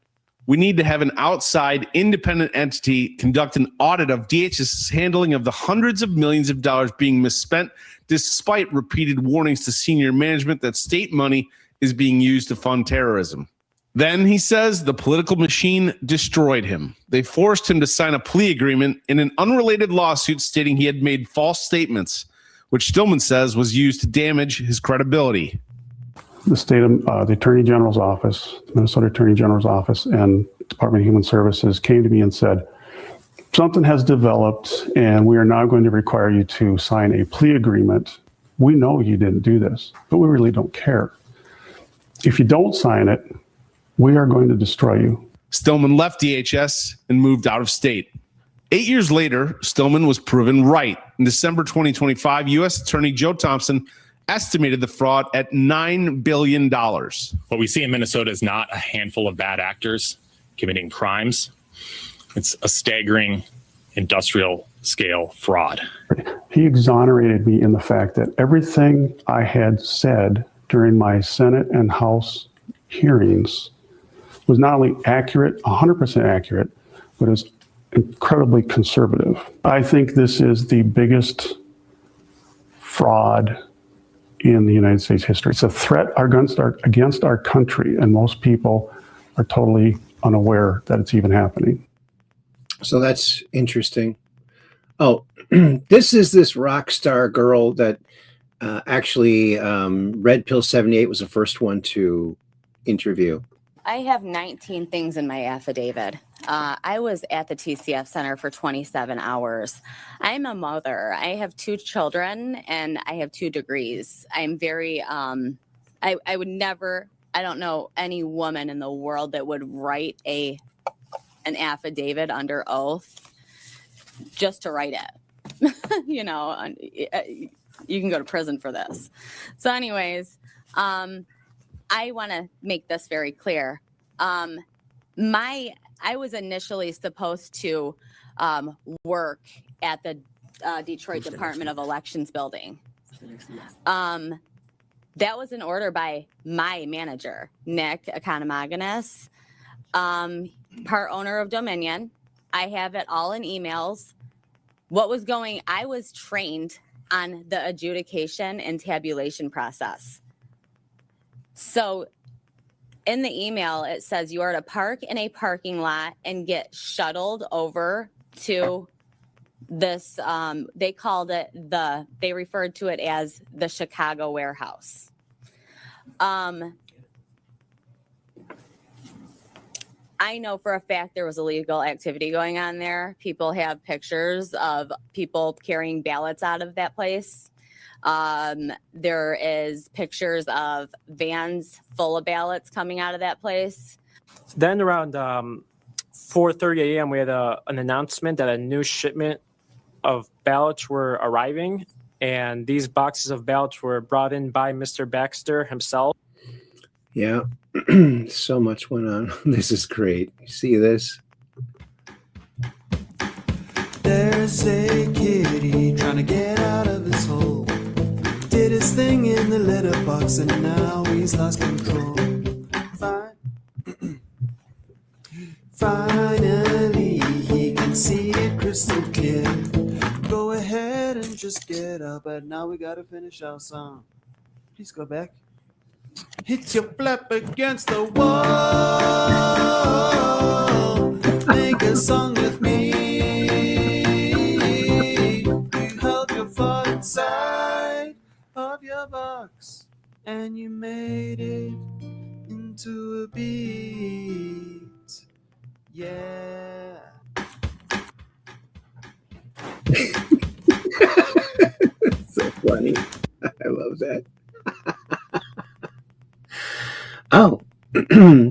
We need to have an outside, independent entity conduct an audit of DHS's handling of the hundreds of millions of dollars being misspent, despite repeated warnings to senior management that state money is being used to fund terrorism. Then, he says, the political machine destroyed him. They forced him to sign a plea agreement in an unrelated lawsuit stating he had made false statements, which Stillman says was used to damage his credibility. The state of the Attorney General's office, the Minnesota Attorney General's office, and Department of Human Services came to me and said, something has developed and we are now going to require you to sign a plea agreement. We know you didn't do this, but we really don't care. If you don't sign it, we are going to destroy you. Stillman left DHS and moved out of state. 8 years later, Stillman was proven right. In December 2025, U.S. Attorney Joe Thompson estimated the fraud at $9 billion. What we see in Minnesota is not a handful of bad actors committing crimes. It's a staggering industrial scale fraud. He exonerated me in the fact that everything I had said during my Senate and House hearings was not only accurate, 100% accurate, but it was incredibly conservative. I think this is the biggest fraud in the United States history. It's a threat against our country, and most people are totally unaware that it's even happening. So that's interesting. Oh, this is this rock star girl that actually Red Pill 78 was the first one to interview. I have 19 things in my affidavit. I was at the TCF Center for 27 hours. I'm a mother. I have 2 children and I have 2 degrees. I'm very, I would never I don't know any woman in the world that would write an affidavit under oath just to write it. You know, you can go to prison for this. So anyways, I want to make this very clear. I was initially supposed to work at the Detroit Department of Elections building. That was an order by my manager, Nick Economagounis, part owner of Dominion. I have it all in emails. I was trained on the adjudication and tabulation process. So in the email, it says you are to park in a parking lot and get shuttled over to this, they referred to it as the Chicago warehouse. I know for a fact there was illegal activity going on there. People have pictures of people carrying ballots out of that place. There is pictures of vans full of ballots coming out of that place. Then around 4:30 a.m., we had an announcement that a new shipment of ballots were arriving, and these boxes of ballots were brought in by Mr. Baxter himself. Yeah, so much went on. This is great. You see this? There's a kitty trying to get out of his hole. Did his thing in the letterbox and now he's lost control. Finally, he can see it crystal clear. Go ahead and just get up, but now we gotta finish our song. Please go back. Hit your flap against the wall. Make a song with me. You held your foot inside of your box and you made it into a beat. Yeah. So funny. I love that. Oh,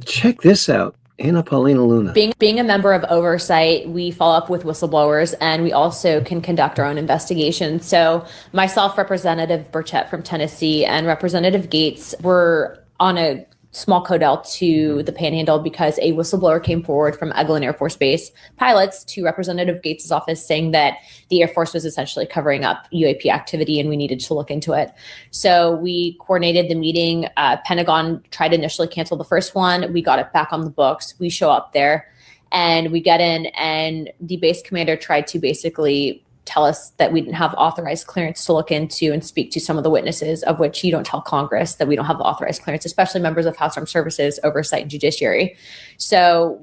check this out. Anna Paulina Luna. Being a member of oversight, we follow up with whistleblowers, and we also can conduct our own investigations. So myself, Representative Burchett from Tennessee, and Representative Gates were on a small codel to the Panhandle because a whistleblower came forward from Eglin Air Force Base pilots to Representative Gates' office saying that the Air Force was essentially covering up UAP activity and we needed to look into it. So we coordinated the meeting. Pentagon tried to initially cancel the first one. We got it back on the books. We show up there and we get in, and the base commander tried to basically tell us that we didn't have authorized clearance to look into and speak to some of the witnesses, of which you don't tell Congress that we don't have the authorized clearance, especially members of House Armed Services, Oversight, and Judiciary. So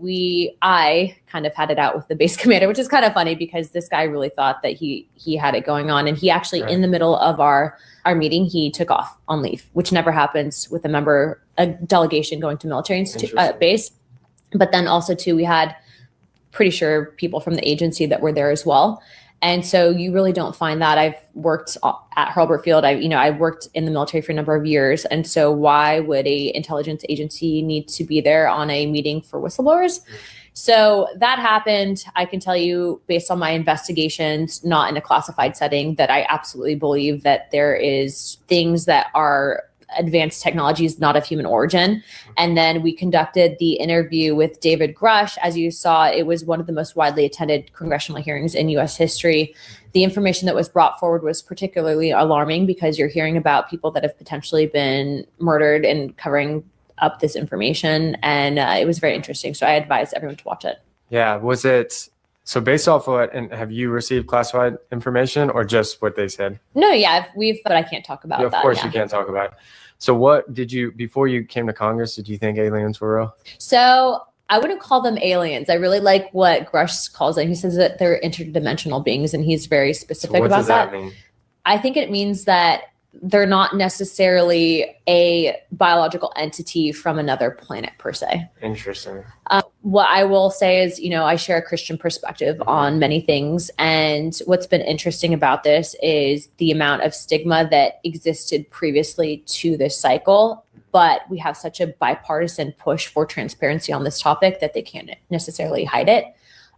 I kind of had it out with the base commander, which is kind of funny because this guy really thought that he had it going on. And he actually, in the middle of our meeting, he took off on leave, which never happens with a delegation going to military base. But then also too, we had pretty sure people from the agency that were there as well. And so you really don't find that. I've worked at Hurlburt Field. I worked in the military for a number of years. And so why would a intelligence agency need to be there on a meeting for whistleblowers? So that happened. I can tell you, based on my investigations, not in a classified setting, that I absolutely believe that there is things that are advanced technologies not of human origin. And then we conducted the interview with David Grush. As you saw, it was one of the most widely attended congressional hearings in U.S. history. The information that was brought forward was particularly alarming because you're hearing about people that have potentially been murdered and covering up this information. And it was very interesting. So I advise everyone to watch it. Yeah. Was it... So based off of what, and have you received classified information or just what they said? No, yeah, but I can't talk about that. Of course you can't talk about it. So what did you, before you came to Congress, did you think aliens were real? So I wouldn't call them aliens. I really like what Grush calls them. He says that they're interdimensional beings, and he's very specific about that. What does that mean? I think it means that they're not necessarily a biological entity from another planet per se. Interesting. What I will say is, I share a Christian perspective on many things. And what's been interesting about this is the amount of stigma that existed previously to this cycle but we have such a bipartisan push for transparency on this topic that they can't necessarily hide it.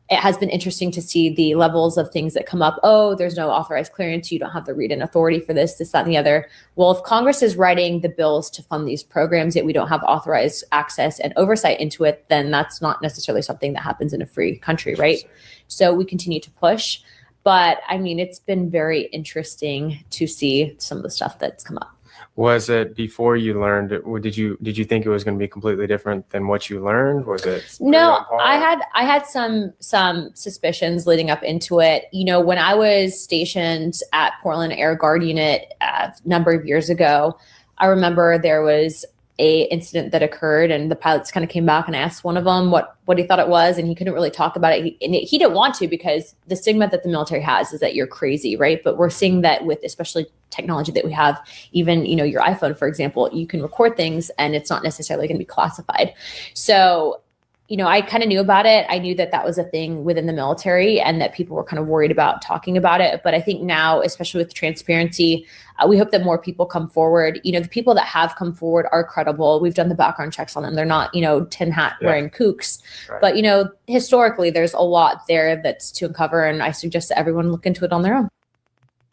It has been interesting to see the levels of things that come up. Oh, there's no authorized clearance. You don't have the read-in authority for this, that, and the other. Well, if Congress is writing the bills to fund these programs, yet we don't have authorized access and oversight into it, then that's not necessarily something that happens in a free country, right? So we continue to push. But I mean, it's been very interesting to see some of the stuff that's come up. Was it before you learned it? Did you think it was going to be completely different than what you learned? Was it? No, I had some suspicions leading up into it. You know, when I was stationed at Portland Air Guard Unit a number of years ago, I remember there was a incident that occurred, and the pilots kind of came back and asked one of them what he thought it was, and he couldn't really talk about it. He didn't want to, because the stigma that the military has is that you're crazy, right? But we're seeing that with especially technology that we have, even, you know, your iPhone, for example, you can record things and it's not necessarily going to be classified. So, you know, I kind of knew about it. I knew that that was a thing within the military and that people were kind of worried about talking about it. But I think now, especially with transparency, we hope that more people come forward. You know, the people that have come forward are credible. We've done the background checks on them. They're not, you know, tin hat wearing kooks. Right. But, you know, historically, there's a lot there that's to uncover. And I suggest that everyone look into it on their own.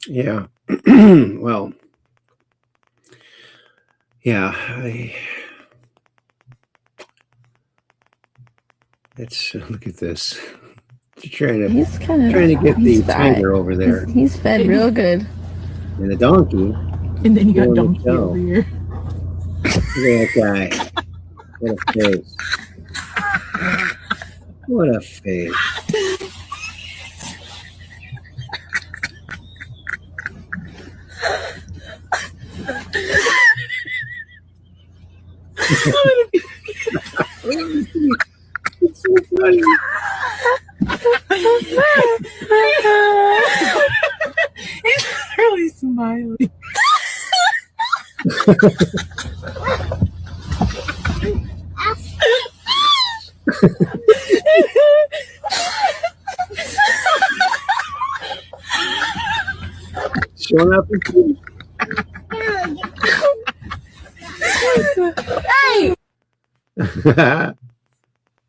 Yeah. Well, yeah. Let's look at this. Trying to get the tiger over there. He's fed real good. And the donkey. And then you got donkey over here. Look at that guy. What a face. What a face. It's so funny. He's really smiling. Showing up in food. Hey!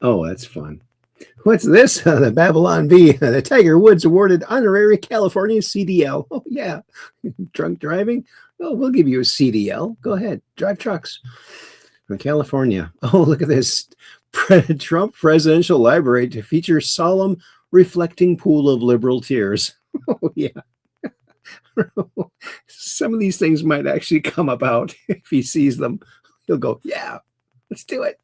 Oh, that's fun. What's this? The Babylon Bee. The Tiger Woods awarded honorary California CDL. Oh, yeah. Drunk driving? Oh, we'll give you a CDL. Go ahead. Drive trucks. From California. Oh, look at this. Trump Presidential Library to feature solemn, reflecting pool of liberal tears. Oh, yeah. Some of these things might actually come about. If he sees them, he'll go, yeah, let's do it.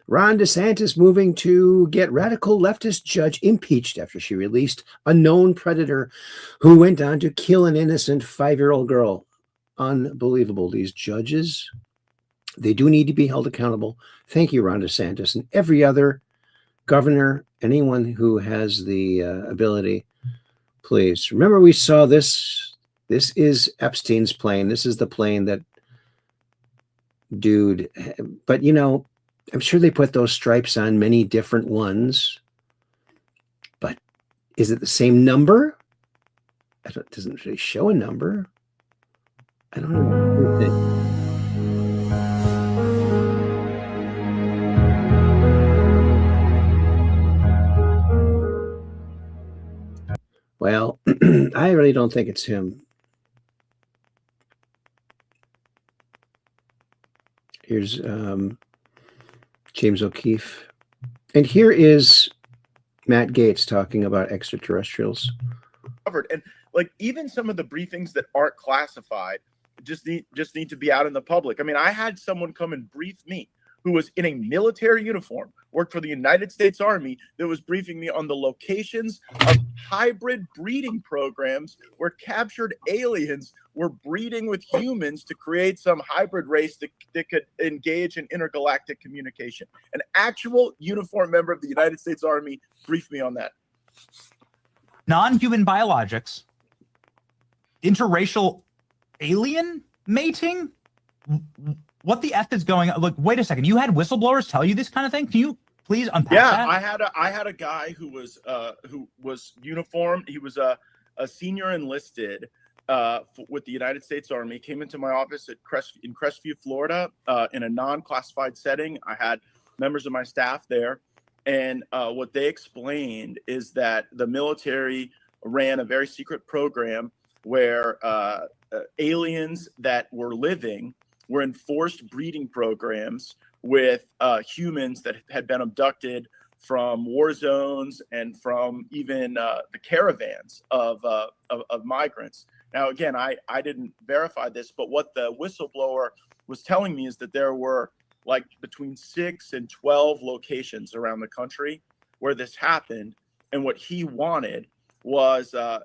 Ron DeSantis moving to get radical leftist judge impeached after she released a known predator who went on to kill an innocent 5-year-old girl. Unbelievable. These judges, they do need to be held accountable. Thank you, Ron DeSantis, and every other governor, anyone who has the ability. Please remember, we saw this. This is Epstein's plane. This is the plane that dude. But, you know, I'm sure they put those stripes on many different ones. But is it the same number? It doesn't really show a number. I don't know. Well, I really don't think it's him. Here's James O'Keefe. And here is Matt Gaetz talking about extraterrestrials. Covered. And like even some of the briefings that aren't classified just need to be out in the public. I mean, I had someone come and brief me who was in a military uniform, worked for the United States Army, that was briefing me on the locations of hybrid breeding programs where captured aliens were breeding with humans to create some hybrid race that could engage in intergalactic communication. An actual uniformed member of the United States Army briefed me on that. Non-human biologics, interracial alien mating? What the F is going on? Look, wait a second. You had whistleblowers tell you this kind of thing? Can you please unpack that? Yeah, I had a guy who was uniformed. He was a senior enlisted with the United States Army came into my office in Crestview, Florida, in a non-classified setting. I had members of my staff there, and what they explained is that the military ran a very secret program where aliens that were living were in forced breeding programs with humans that had been abducted from war zones and from even the caravans of migrants. Now, again, I didn't verify this, but what the whistleblower was telling me is that there were like between 6 and 12 locations around the country where this happened. And what he wanted was a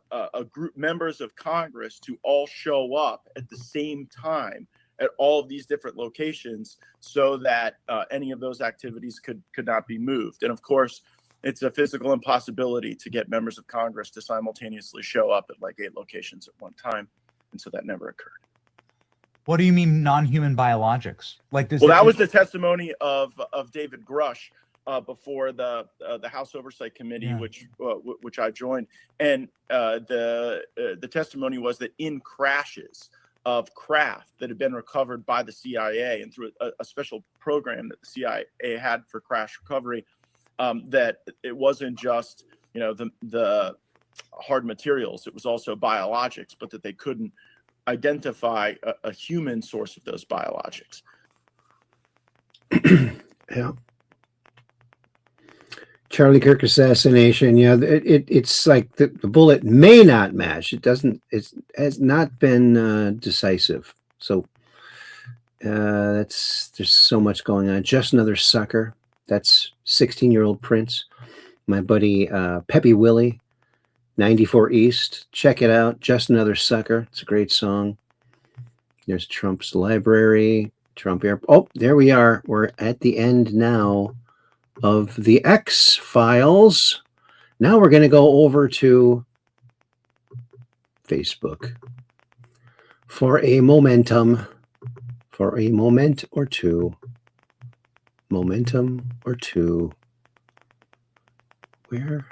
group, members of Congress, to all show up at the same time at all of these different locations so that any of those activities could not be moved. And of course, it's a physical impossibility to get members of Congress to simultaneously show up at like 8 locations at one time. And so that never occurred. What do you mean non-human biologics? Like this? Well, that was the testimony of David Grush before the House Oversight Committee, which I joined, and the testimony was that in crashes of craft that had been recovered by the CIA and through a special program that the CIA had for crash recovery, that it wasn't just the hard materials, it was also biologics, but that they couldn't identify a human source of those biologics. Yeah. Charlie Kirk assassination. Yeah, it's like the bullet may not match. It has not been decisive. So there's so much going on. Just Another Sucker. That's 16-year-old Prince. My buddy Peppy Willie, 94 East. Check it out. Just Another Sucker. It's a great song. There's Trump's Library. Trump Air. Oh, there we are. We're at the end now of the X-Files. Now we're going to go over to Facebook for a moment or two. Where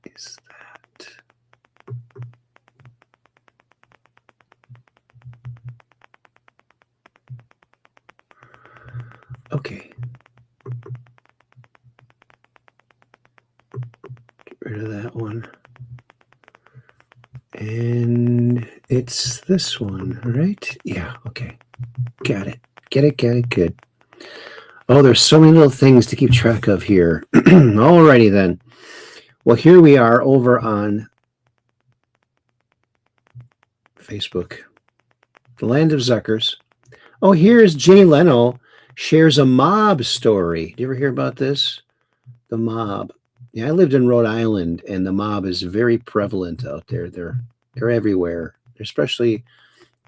is that? Okay. Get rid of that one. And it's this one, right? Yeah, okay. Got it. Get it, good. Oh, there's so many little things to keep track of here. Alrighty then. Well, here we are over on Facebook. The Land of Zuckers. Oh, here's Jay Leno shares a mob story. Do you ever hear about this? The mob. Yeah, I lived in Rhode Island, and the mob is very prevalent out there. They're everywhere. They're especially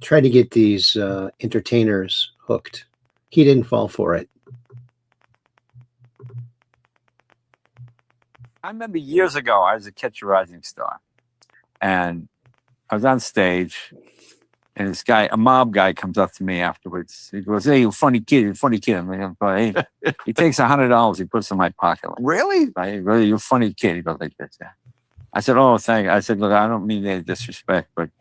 trying to get these entertainers hooked. He didn't fall for it. I remember years ago, I was a Catch a Rising Star, and I was on stage, and this guy, a mob guy, comes up to me afterwards. He goes, "Hey, you funny kid, you funny kid." I'm like, hey. He takes $100, he puts it in my pocket. Like, really? Really, you're a funny kid. He goes like this. Yeah. I said, "Oh, thank you." I said, "Look, I don't mean any disrespect, but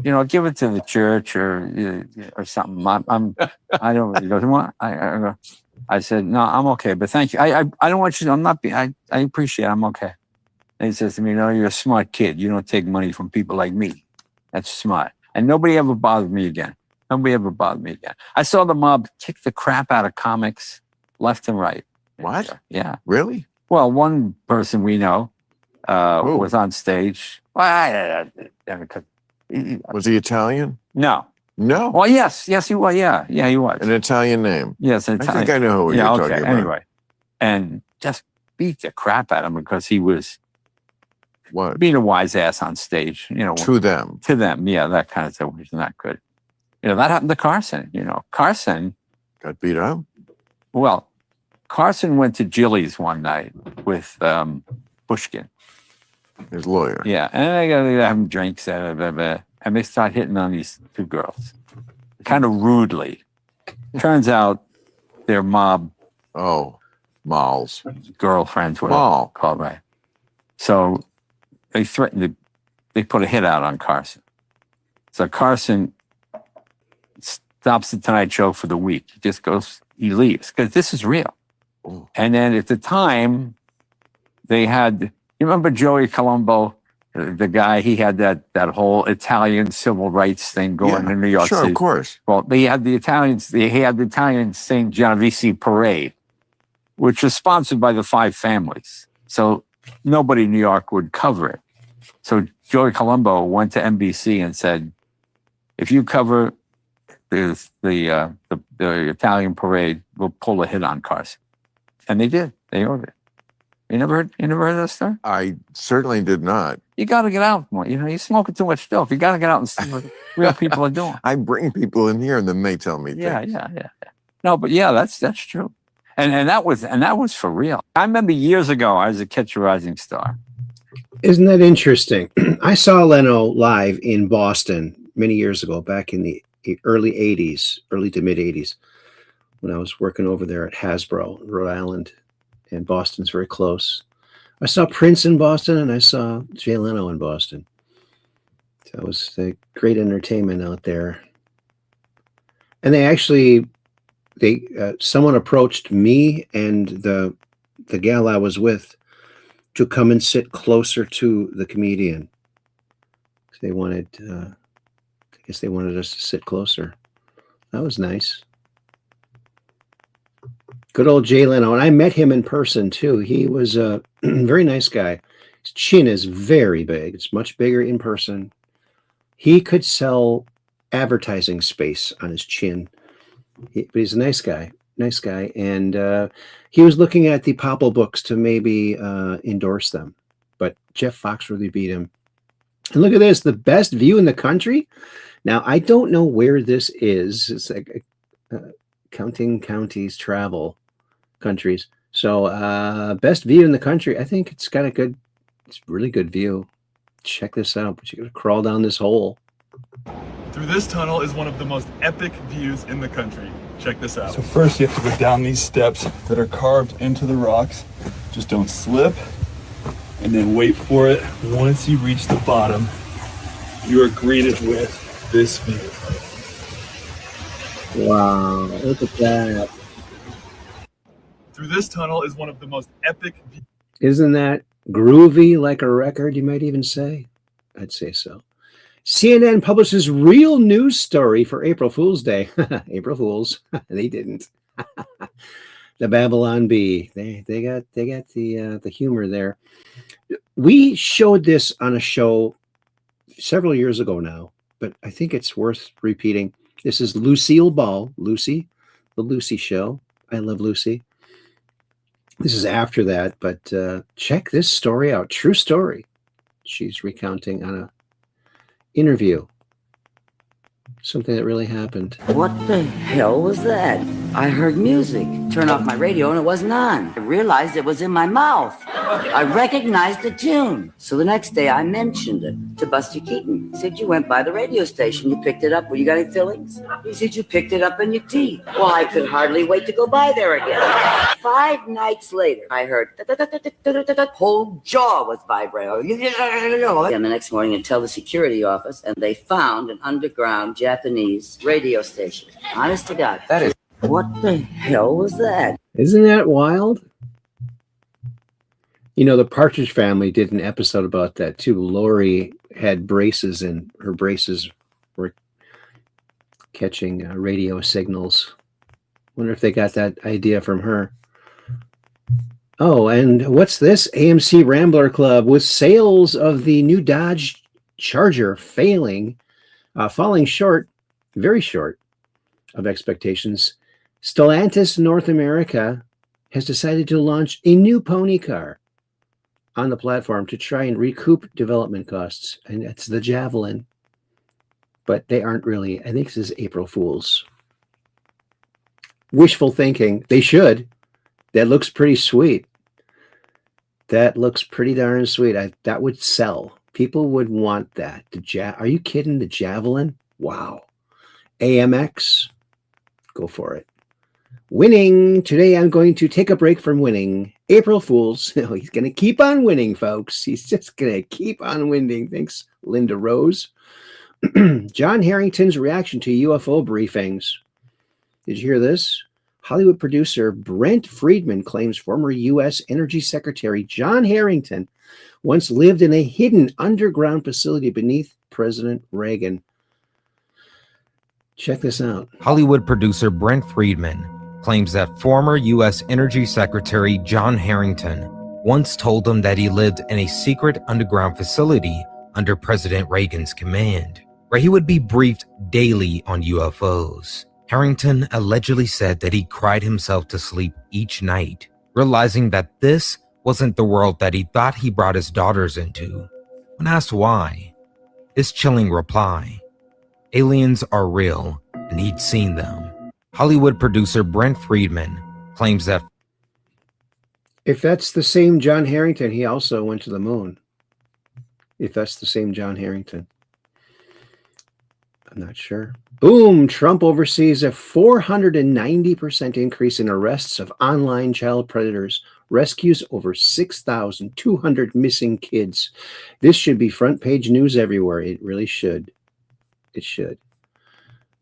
give it to the church or something." I don't. He goes, "What?" I said, "No, I'm okay, but thank you. I don't want you to, I'm not, I appreciate it. I'm okay." And he says to me, "No, you're a smart kid. You don't take money from people like me. That's smart." And nobody ever bothered me again. I saw the mob kick the crap out of comics left and right. What? Yeah. Really? Well, one person we know was on stage. Well, was he Italian? No. No. Well, yes, he was. Yeah, he was. An Italian name. Yes, an Italian. I think I know who you're talking about. Anyway, and just beat the crap out of him because he was being a wise ass on stage. To them. Yeah, that kind of stuff was not good. That happened to Carson. Carson got beat up. Well, Carson went to Jilly's one night with Pushkin, his lawyer. Yeah, and they got having drinks, and they start hitting on these two girls, kind of rudely. Turns out they're mob. Oh, Mal's girlfriends. Mal called, right? So they threatened to. They put a hit out on Carson. So Carson stops the Tonight Show for the week. He just goes, he leaves because this is real. And then at the time, they had, you remember Joey Colombo, the guy, he had that whole Italian civil rights thing going in New York City. Sure, of course. Well, they had the Italians, he had the Italian St. Genovese parade, which was sponsored by the Five Families. So nobody in New York would cover it. So Joey Colombo went to NBC and said, if you cover the Italian parade, we'll pull a hit on Carson. And they did. They ordered it. You never heard that story? I certainly did not. You got to get out more. You know, you're smoking too much dope. You got to get out and see what real people are doing. I bring people in here and then they tell me Yeah. things. No, but yeah, that's true. And that was for real. I remember years ago, I was a Catch a Rising Star. Isn't that interesting? I saw Leno live in Boston many years ago, back in the early 80s, early to mid 80s, when I was working over there at Hasbro, Rhode Island, and Boston's very close. I saw Prince in Boston and I saw Jay Leno in Boston. So it was a great entertainment out there. And someone approached me and the gal I was with to come and sit closer to the comedian. They wanted, I guess they wanted us to sit closer. That was nice. Good old Jay Leno. And I met him in person too. He was a very nice guy. His chin is very big. It's much bigger in person. He could sell advertising space on his chin. But he's a nice guy. And he was looking at the Popple books to maybe endorse them. But Jeff Foxworthy beat him. And look at this, the best view in the country. Now, I don't know where this is. It's like counting counties, travel countries. So best view in the country. I think it's got it's really good view. Check this out. But you got to crawl down this hole. Through this tunnel is one of the most epic views in the country. Check this out. So first you have to go down these steps that are carved into the rocks. Just don't slip. And then wait for it. Once you reach the bottom, you are greeted with this view. Wow, look at that. Through this tunnel is one of the most epic views. Isn't that groovy like a record, you might even say? I'd say so. CNN publishes real news story for April Fool's Day. April Fools. They didn't. The Babylon Bee. They got the humor there. We showed this on a show several years ago now, but I think it's worth repeating. This is Lucille Ball, Lucy, the Lucy Show. I love Lucy. This is after that, but check this story out. True story. She's recounting on a interview something that really happened. What the hell was that? I heard music. Turned off my radio and it wasn't on. I realized it was in my mouth. I recognized the tune. So the next day I mentioned it to Buster Keaton. He said, you went by the radio station. You picked it up. Well, you got any fillings? He said, you picked it up in your teeth. Well, I could hardly wait to go by there again. 5 nights later, I heard whole jaw was vibrating. And the next morning I tell the security office and they found an underground Japanese radio station. Honest to God. That is. What the hell was that? Isn't that wild? You know, the Partridge Family did an episode about that too. Lori had braces and her braces were catching radio signals. Wonder if they got that idea from her. Oh, and what's this? AMC Rambler Club with sales of the new Dodge Charger falling short, very short of expectations. Stellantis North America has decided to launch a new pony car on the platform to try and recoup development costs. And it's the Javelin. But they aren't really. I think this is April Fool's. Wishful thinking. They should. That looks pretty sweet. That looks pretty darn sweet. That would sell. People would want that. Are you kidding? The Javelin? Wow. AMX? Go for it. Winning. Today I'm going to take a break from winning. April Fools. No, he's going to keep on winning, folks. He's just going to keep on winning. Thanks, Linda Rose. John Harrington's reaction to UFO briefings. Did you hear this? Hollywood producer Brent Friedman claims former U.S. Energy Secretary John Harrington once lived in a hidden underground facility beneath President Reagan. Check this out. Hollywood producer Brent Friedman claims that former U.S. Energy Secretary John Harrington once told him that he lived in a secret underground facility under President Reagan's command, where he would be briefed daily on UFOs. Harrington allegedly said that he cried himself to sleep each night, realizing that this wasn't the world that he thought he brought his daughters into. When asked why, his chilling reply: aliens are real, and he'd seen them. Hollywood producer Brent Friedman claims that if that's the same John Harrington, he also went to the moon. If that's the same John Harrington. I'm not sure. Boom! Trump oversees a 490% increase in arrests of online child predators, rescues over 6,200 missing kids. This should be front page news everywhere. It really should. It should.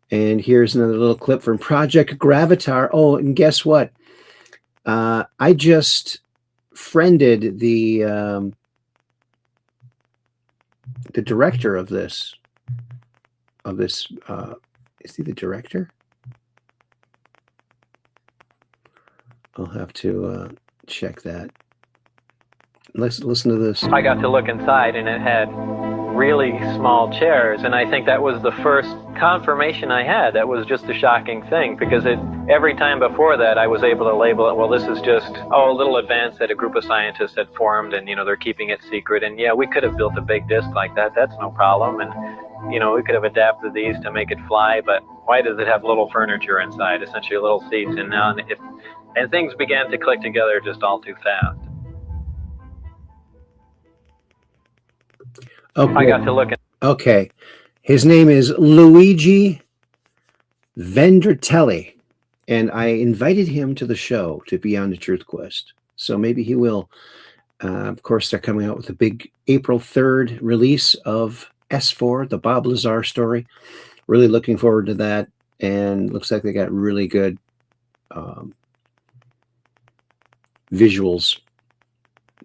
And here's another little clip from Project Gravatar. Oh, and guess what? I just friended the director of this. Is he the director? I'll have to check that. Let's listen to this. I got to look inside, and it had really small chairs, and I think that was the first confirmation I had. That was just a shocking thing, because every time before that I was able to label it, well, this is just a little advance that a group of scientists had formed, and they're keeping it secret, and yeah, we could have built a big disc like that, that's no problem, and we could have adapted these to make it fly, but why does it have little furniture inside, essentially little seats? And now and things began to click together just all too fast. Okay. I got to look at. Okay. His name is Luigi Vendratelli, and I invited him to the show to be on the Truth Quest. So maybe he will. Of course, they're coming out with a big April 3rd release of S4, the Bob Lazar story. Really looking forward to that. And looks like they got really good visuals.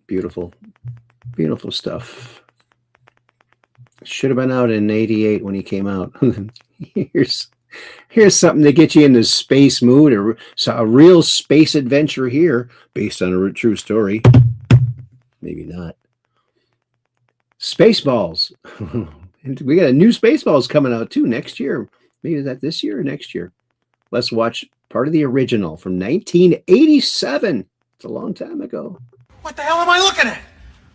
Beautiful, beautiful stuff. Should have been out in '88 when he came out. Here's something to get you in the space mood. A real space adventure here, based on a true story. Maybe not. Spaceballs. We got a new Spaceballs coming out too next year. Maybe is that this year or next year? Let's watch part of the original from 1987. It's a long time ago. What the hell am I looking at?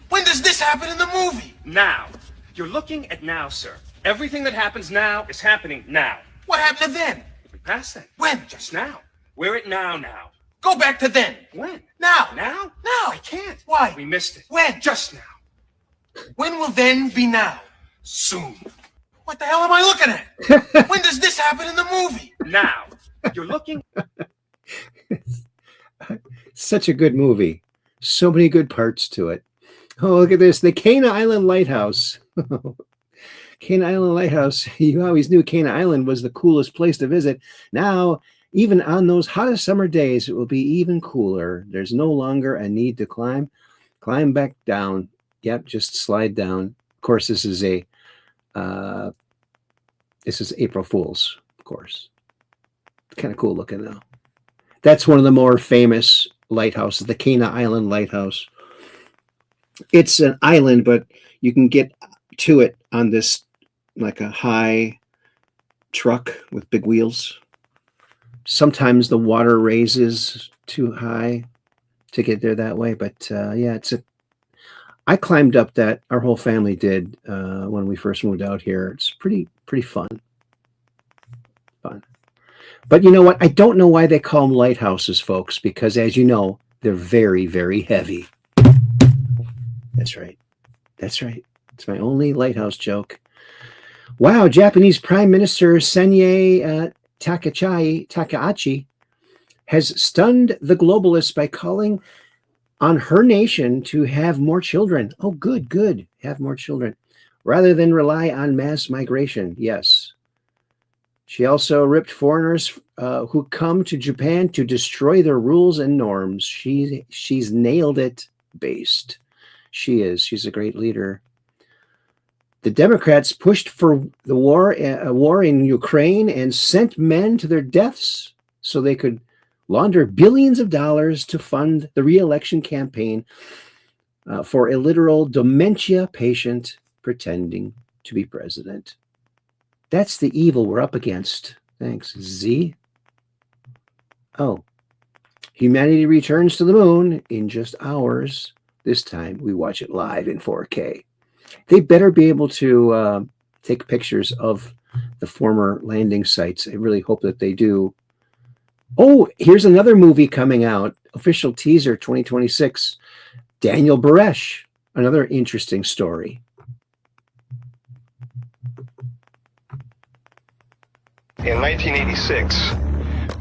When does this happen in the movie? Now. You're looking at now, sir. Everything that happens now is happening now. What happened to then? We passed that. When? Just now. We're at now. Go back to then. When? Now. Now? Now. I can't. Why? We missed it. When? Just now. When will then be now? Soon. What the hell am I looking at? When does this happen in the movie? Now. You're looking. Such a good movie. So many good parts to it. Oh, look at this. The Cana Island Lighthouse. Cana Island Lighthouse. You always knew Cana Island was the coolest place to visit. Now, even on those hottest summer days, it will be even cooler. There's no longer a need to climb back down. Yep, just slide down. Of course, this is April Fool's, of course. Kind of cool looking though. That's one of the more famous lighthouses, the Cana Island Lighthouse. It's an island, but you can get to it on this like a high truck with big wheels. Sometimes the water raises too high to get there that way, but yeah, I climbed up that. Our whole family did when we first moved out here. It's pretty fun. But you know what? I don't know why they call them lighthouses, folks, because as you know, they're very, very heavy. That's right. That's right. It's my only lighthouse joke. Wow, Japanese Prime Minister Senye Takahashi has stunned the globalists by calling on her nation to have more children. Oh, good. Have more children. rather than rely on mass migration. Yes. She also ripped foreigners who come to Japan to destroy their rules and norms. She's nailed it based. She is. She's a great leader. The Democrats pushed for the war in Ukraine and sent men to their deaths so they could launder billions of dollars to fund the re-election campaign for a literal dementia patient pretending to be president. That's the evil we're up against. Thanks, Z. Oh, humanity returns to the moon in just hours. This time we watch it live in 4K. They better be able to take pictures of the former landing sites. I really hope that they do. Oh, here's another movie coming out. Official teaser 2026. Daniel Baresh. Another interesting story. In 1986,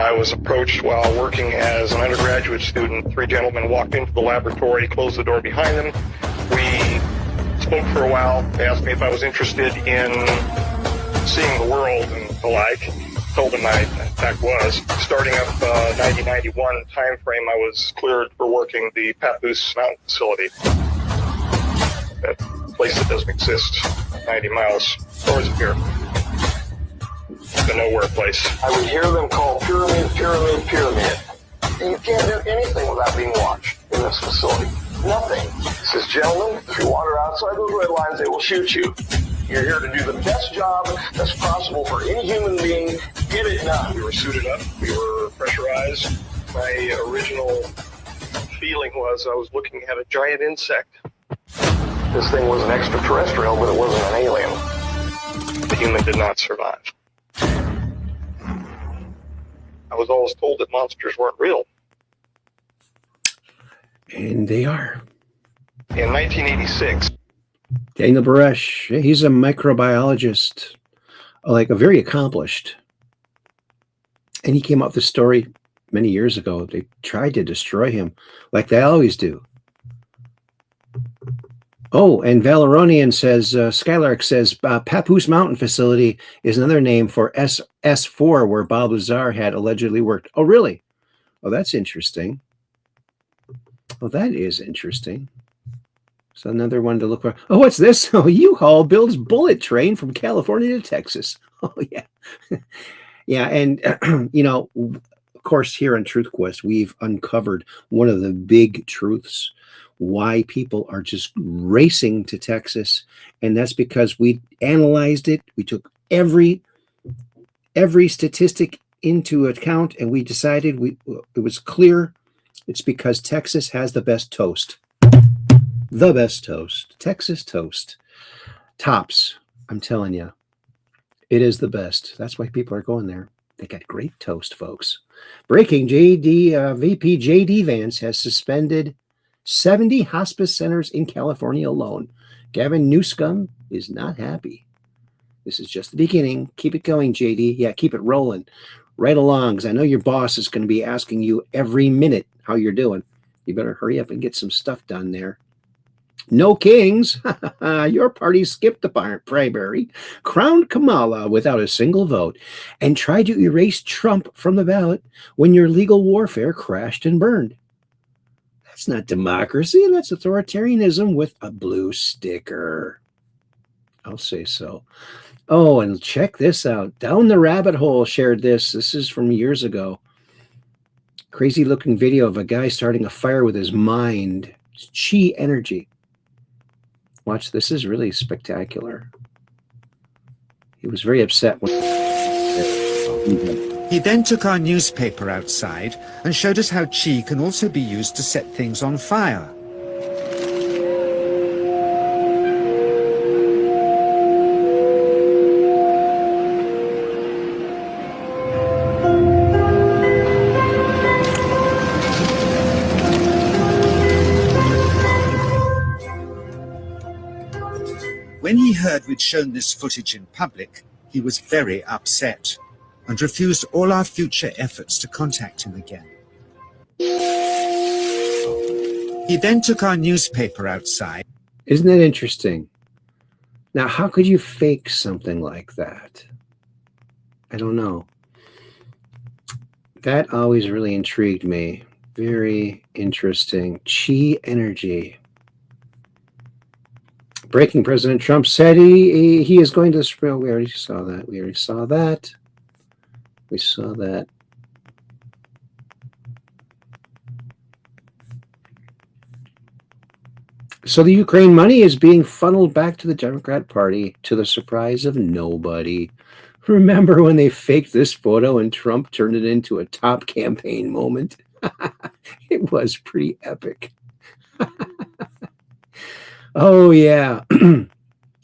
I was approached while working as an undergraduate student. Three gentlemen walked into the laboratory, closed the door behind them. We spoke for a while. They asked me if I was interested in seeing the world and the like. Told them I, in fact, was. Starting up 1991 time frame, I was cleared for working the Papoose Mountain facility. That place that doesn't exist, 90 miles north of here. The nowhere place. I would hear them call pyramid, pyramid, pyramid. And you can't do anything without being watched in this facility. Nothing. It says, gentlemen, if you wander outside those red lines, they will shoot you. You're here to do the best job that's possible for any human being. Get it done. We were suited up. We were pressurized. My original feeling was I was looking at a giant insect. This thing was an extraterrestrial, but it wasn't an alien. The human did not survive. I was always told that monsters weren't real. And they are. In 1986. Daniel Baresh, he's a microbiologist, like a very accomplished. And he came up with this story many years ago. They tried to destroy him, like they always do. Oh, and Valeronian says, Skylark says, Papoose Mountain Facility is another name for S4, where Bob Lazar had allegedly worked. Oh, really? Oh, that's interesting. Oh, that is interesting. So another one to look for. Oh, what's this? Oh, U-Haul builds bullet train from California to Texas. Oh, yeah. Yeah, and, you know, of course, here on Truth Quest, we've uncovered one of the big truths, why people are just racing to Texas. And that's because we analyzed it. We took every statistic into account, and we decided it was clear it's because Texas has the best toast. The best toast. Texas toast. Tops. I'm telling you. It is the best. That's why people are going there. They got great toast, folks. Breaking, VP JD Vance has suspended 70 hospice centers in California alone. Gavin Newsom is not happy. This is just the beginning. Keep it going, JD. Yeah, keep it rolling right along, because I know your boss is going to be asking you every minute how you're doing. You better hurry up and get some stuff done there. No kings. Your party skipped the primary, crowned Kamala without a single vote, and tried to erase Trump from the ballot when your legal warfare crashed and burned. That's not democracy. That's authoritarianism with a blue sticker. I'll say so. Oh, and check this out. Down the Rabbit Hole shared this. This is from years ago. Crazy looking video of a guy starting a fire with his mind. It's chi energy. Watch, this is really spectacular. He was very upset when... He then took our newspaper outside and showed us how chi can also be used to set things on fire. When he heard we'd shown this footage in public, he was very upset and refused all our future efforts to contact him again. He then took our newspaper outside. Isn't that interesting? Now, how could you fake something like that? I don't know. That always really intrigued me. Very interesting. Chi energy. Breaking, President Trump said he is going to spread. We already saw that. We saw that. So the Ukraine money is being funneled back to the Democrat Party to the surprise of nobody. Remember when they faked this photo and Trump turned it into a top campaign moment? It was pretty epic. Oh, yeah.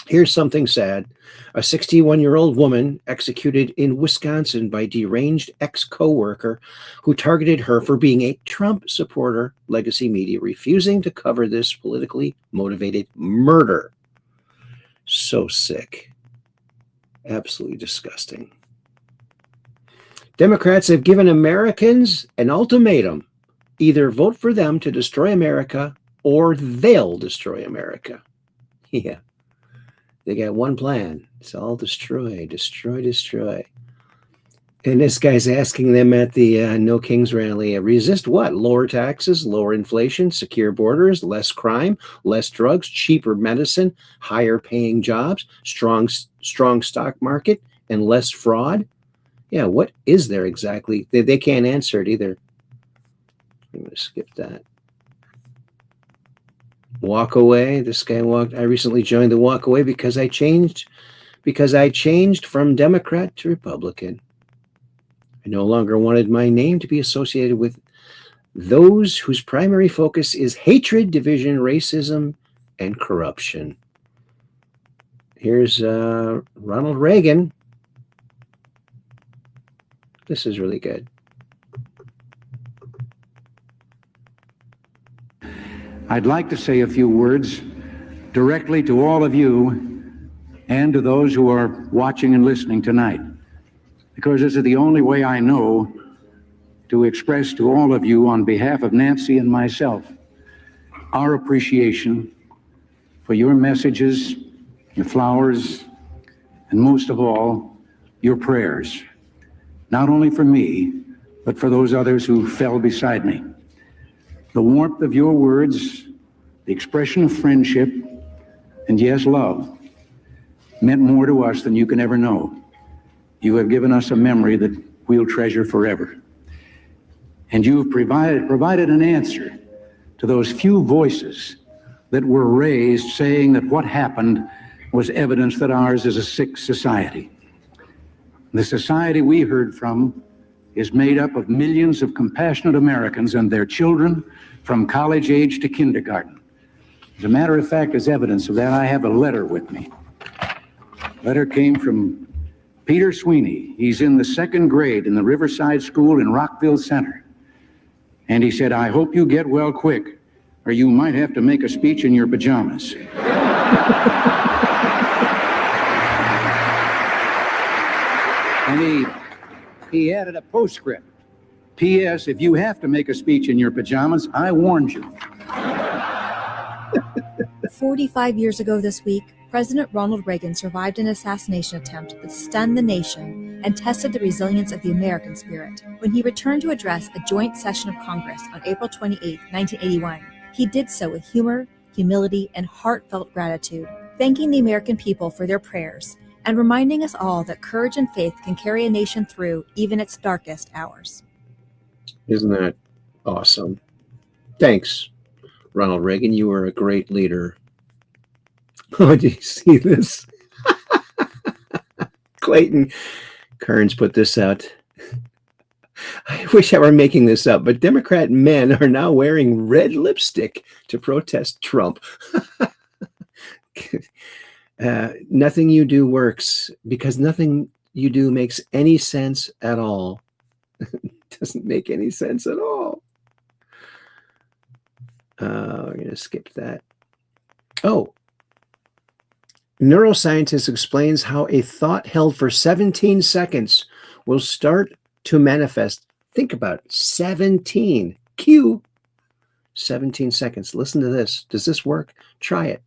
Here's something sad. A 61-year-old woman executed in Wisconsin by deranged ex-coworker who targeted her for being a Trump supporter, Legacy Media refusing to cover this politically motivated murder. So sick. Absolutely disgusting. Democrats have given Americans an ultimatum. Either vote for them to destroy America or they'll destroy America. Yeah. They got one plan. It's all destroy, destroy, destroy. And this guy's asking them at the No Kings rally, resist what? Lower taxes, lower inflation, secure borders, less crime, less drugs, cheaper medicine, higher paying jobs, strong stock market, and less fraud. Yeah, what is there exactly? They can't answer it either. I'm going to skip that. Walk away. This guy walked. I recently joined the walk away because I changed from Democrat to Republican. I no longer wanted my name to be associated with those whose primary focus is hatred, division, racism, and corruption. Here's Ronald Reagan. This is really good. I'd like to say a few words directly to all of you and to those who are watching and listening tonight, because this is the only way I know to express to all of you on behalf of Nancy and myself our appreciation for your messages, your flowers, and most of all, your prayers, not only for me, but for those others who fell beside me. The warmth of your words, the expression of friendship, and yes, love, meant more to us than you can ever know. You have given us a memory that we'll treasure forever. And you have provided an answer to those few voices that were raised saying that what happened was evidence that ours is a sick society. The society we heard from is made up of millions of compassionate Americans and their children from college age to kindergarten. As a matter of fact, as evidence of that, I have a letter with me. Letter came from Peter Sweeney. He's in the 2nd grade in the Riverside School in Rockville Center. And he said, I hope you get well quick, or you might have to make a speech in your pajamas. And he added a postscript. P.S. If you have to make a speech in your pajamas, I warned you. 45 years ago this week, President Ronald Reagan survived an assassination attempt that stunned the nation and tested the resilience of the American spirit. When he returned to address a joint session of Congress on April 28, 1981, he did so with humor, humility, and heartfelt gratitude, thanking the American people for their prayers and reminding us all that courage and faith can carry a nation through even its darkest hours. Isn't that awesome? Thanks, Ronald Reagan. You were a great leader. Oh, do you see this? Clayton Kearns put this out. I wish I were making this up, but Democrat men are now wearing red lipstick to protest Trump. Nothing you do works because nothing you do makes any sense at all. Doesn't make any sense at all. We're going to skip that. Oh. Neuroscientist explains how a thought held for 17 seconds will start to manifest. Think about it. 17. Cue 17 seconds. Listen to this. Does this work? Try it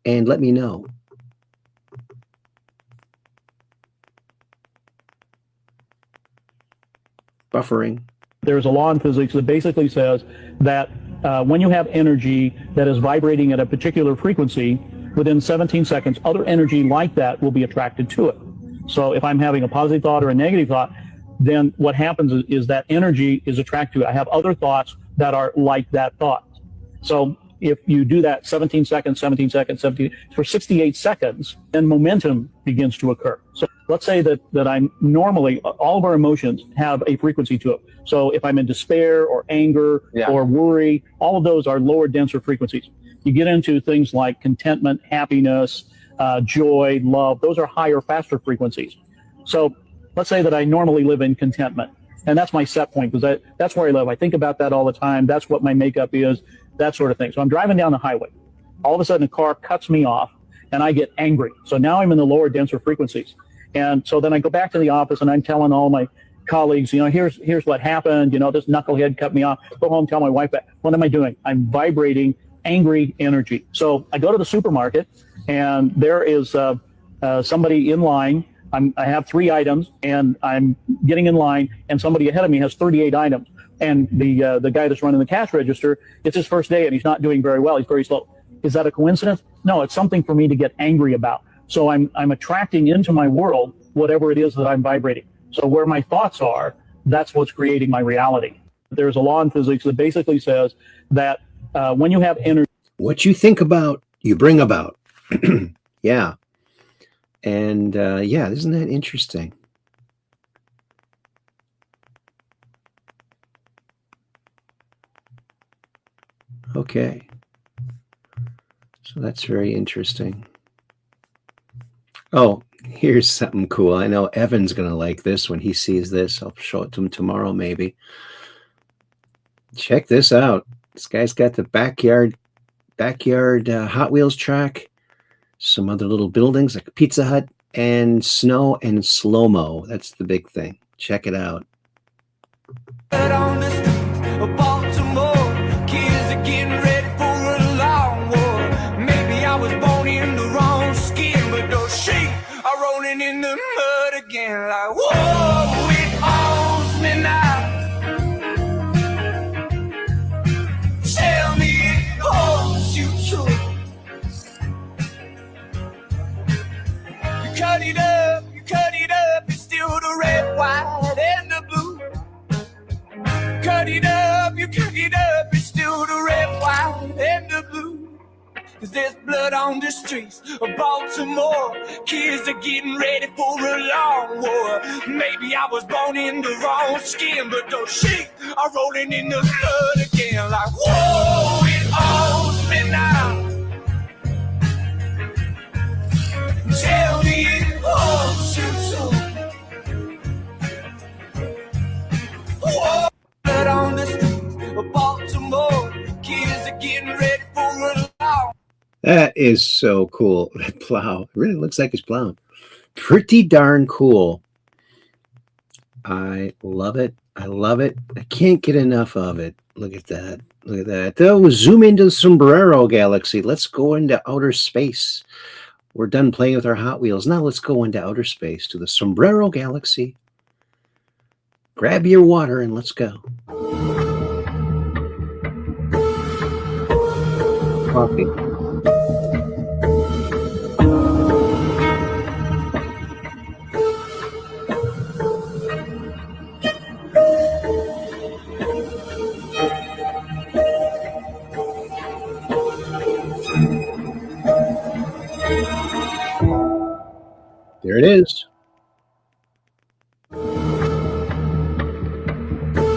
and let me know. buffering. There's a law in physics that basically says that when you have energy that is vibrating at a particular frequency, within 17 seconds, other energy like that will be attracted to it. So if I'm having a positive thought or a negative thought, then what happens is that energy is attracted to it. I have other thoughts that are like that thought. So if you do that 17 seconds, for 68 seconds, then momentum begins to occur. So let's say that I'm normally, all of our emotions have a frequency to it. So if I'm in despair or anger or worry, all of those are lower, denser frequencies. You get into things like contentment, happiness, joy, love. Those are higher, faster frequencies. So let's say that I normally live in contentment. And that's my set point, because that's where I live. I think about that all the time. That's what my makeup is, that sort of thing. So I'm driving down the highway. All of a sudden, a car cuts me off, and I get angry. So now I'm in the lower, denser frequencies. And so then I go back to the office, and I'm telling all my colleagues, here's what happened. This knucklehead cut me off. Go home, tell my wife that. What am I doing? I'm vibrating angry energy. So I go to the supermarket, and there is somebody in line. I have 3 items, and I'm getting in line, and somebody ahead of me has 38 items. And the guy that's running the cash register, it's his first day, and he's not doing very well. He's very slow. Is that a coincidence? No, it's something for me to get angry about. So I'm attracting into my world whatever it is that I'm vibrating. So where my thoughts are, that's what's creating my reality. There's a law in physics that basically says that when you have energy, what you think about, you bring about. Yeah. And yeah, isn't that interesting? Okay. So that's very interesting. Oh, here's something cool. I know Evan's going to like this when he sees this. I'll show it to him tomorrow, maybe. Check this out. This guy's got the backyard Hot Wheels track, some other little buildings like a Pizza Hut, and snow and slow-mo. That's the big thing. Check it out. On the street of Baltimore, kids are getting ready for a long war. Maybe I was born in the wrong skin, but those sheep are rolling in the mud again. Like, whoa, it owns me now. Tell me it holds you too. You cut it up, it's still the red, white, and the blue. Cut it up, it's still the red, white, and the blue. 'Cause there's blood on the streets of Baltimore. Kids are getting ready for a long war. Maybe I was born in the wrong skin, but those sheep are rolling in the blood again. Like, whoa, it owns me now. Tell me it holds you too. Whoa. On the street of Baltimore, kids are getting ready for a long. That is so cool. That plow. It really looks like he's plowing. Pretty darn cool. I love it. I love it. I can't get enough of it. Look at that. Look at that. Though, zoom into the Sombrero Galaxy. Let's go into outer space. We're done playing with our Hot Wheels. Now let's go into outer space to the Sombrero Galaxy. Grab your water and let's go. Coffee. There it is.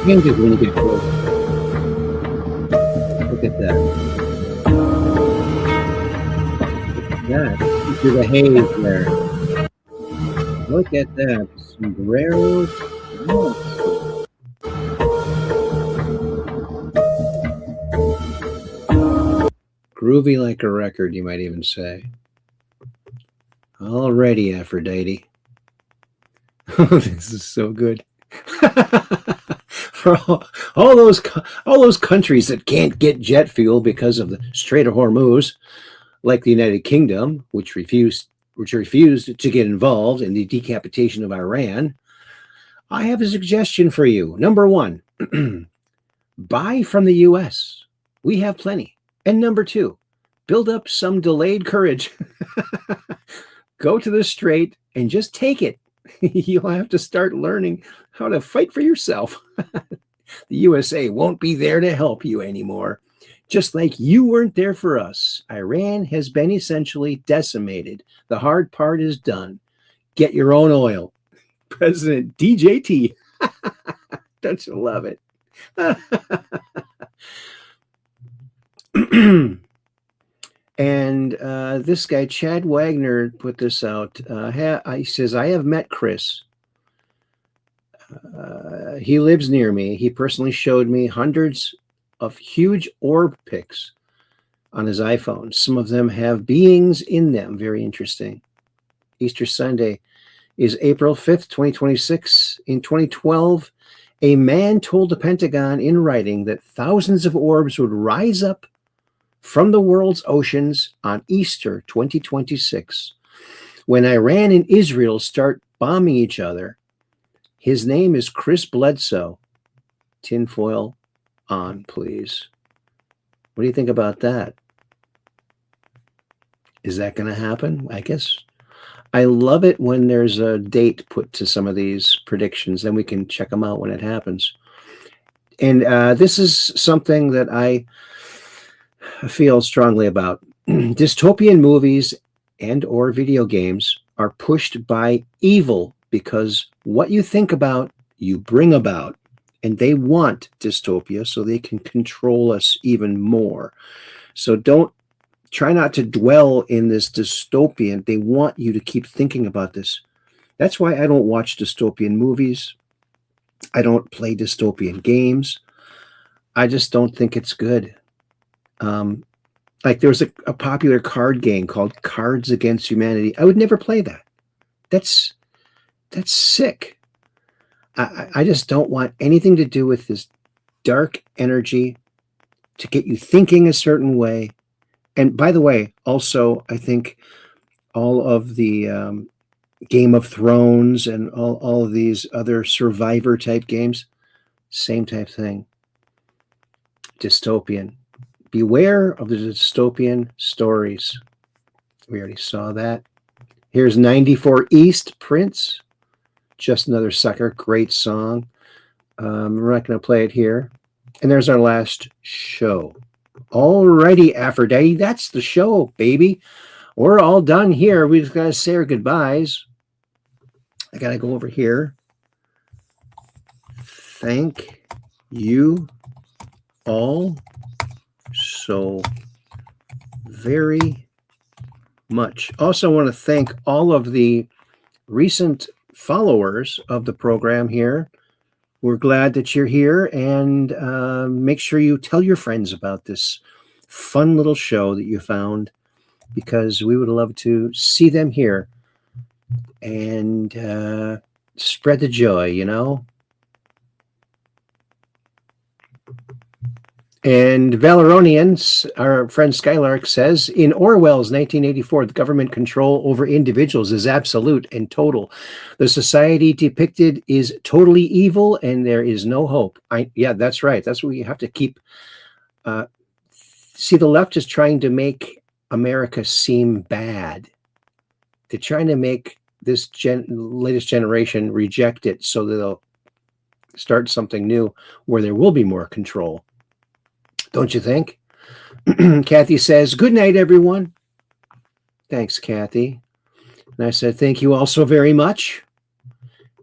You can really get close. Look at that. Look at that. Look at the haze there. Look at that. Sombreros. Oh. Groovy like a record, you might even say. Alrighty, Aphrodite. Oh, this is so good. For all those countries that can't get jet fuel because of the Strait of Hormuz, like the United Kingdom, which refused to get involved in the decapitation of Iran, I have a suggestion for you. Number one, buy from the U.S. We have plenty. And number two, build up some delayed courage. Go to the straight and just take it. You'll have to start learning how to fight for yourself. The USA won't be there to help you anymore. Just like you weren't there for us. Iran has been essentially decimated. The hard part is done. Get your own oil. President DJT. Don't you love it? And this guy, Chad Wagner, put this out. He says, I have met Chris. He lives near me. He personally showed me hundreds of huge orb pics on his iPhone. Some of them have beings in them. Very interesting. Easter Sunday is April 5th, 2026. In 2012, a man told the Pentagon in writing that thousands of orbs would rise up from the world's oceans on Easter 2026. When Iran and Israel start bombing each other, his name is Chris Bledsoe. Tinfoil on, please. What do you think about that? Is that going to happen? I guess. I love it when there's a date put to some of these predictions, then we can check them out when it happens. And this is something that I feel strongly about. Dystopian movies and or video games are pushed by evil because what you think about, you bring about. And they want dystopia so they can control us even more. So try not to dwell in this dystopian. They want you to keep thinking about this. That's why I don't watch dystopian movies. I don't play dystopian games. I just don't think it's good. Like there was a popular card game called Cards Against Humanity. I would never play that. That's sick. I just don't want anything to do with this dark energy to get you thinking a certain way. And by the way, also, I think all of the Game of Thrones and all of these other survivor type games, same type thing. Dystopian. Beware of the dystopian stories. We already saw that. Here's 94 East, Prince. Just Another Sucker. Great song. We're not going to play it here. And there's our last show. Alrighty, Aphrodite. That's the show, baby. We're all done here. We just got to say our goodbyes. I got to go over here. Thank you all so very much. Also, I want to thank all of the recent followers of the program here. We're glad that you're here, and make sure you tell your friends about this fun little show that you found, because we would love to see them here and spread the joy, you know. And Valeronians, our friend Skylark says, in Orwell's 1984, the government control over individuals is absolute and total. The society depicted is totally evil, and there is no hope. Yeah, that's right. That's what we have to keep. See, the left is trying to make America seem bad. They're trying to make this latest generation reject it so that they'll start something new where there will be more control. Don't you think? Kathy says, good night, everyone. Thanks, Kathy. And I said, thank you all so very much.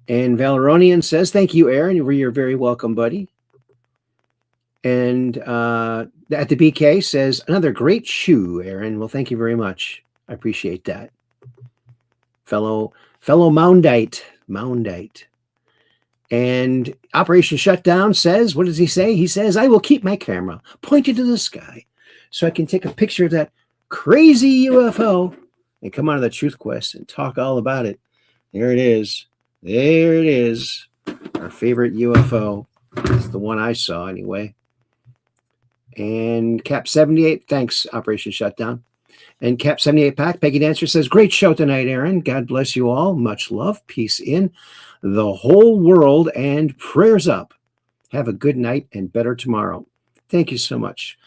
And Valeronian says, thank you, Aaron. You're very welcome, buddy. And at the BK says, another great shoe, Aaron. Well, thank you very much. I appreciate that. Fellow Moundite. And Operation Shutdown says, what does he say? He says, I will keep my camera pointed to the sky so I can take a picture of that crazy UFO and come out of the Truth Quest and talk all about it. There it is. There it is. Our favorite UFO. It's the one I saw anyway. And Cap 78, thanks, Operation Shutdown. And Cap 78 Pack, Peggy Dancer says, great show tonight, Aaron. God bless you all. Much love. Peace in the whole world and prayers up. Have a good night and better tomorrow. Thank you so much,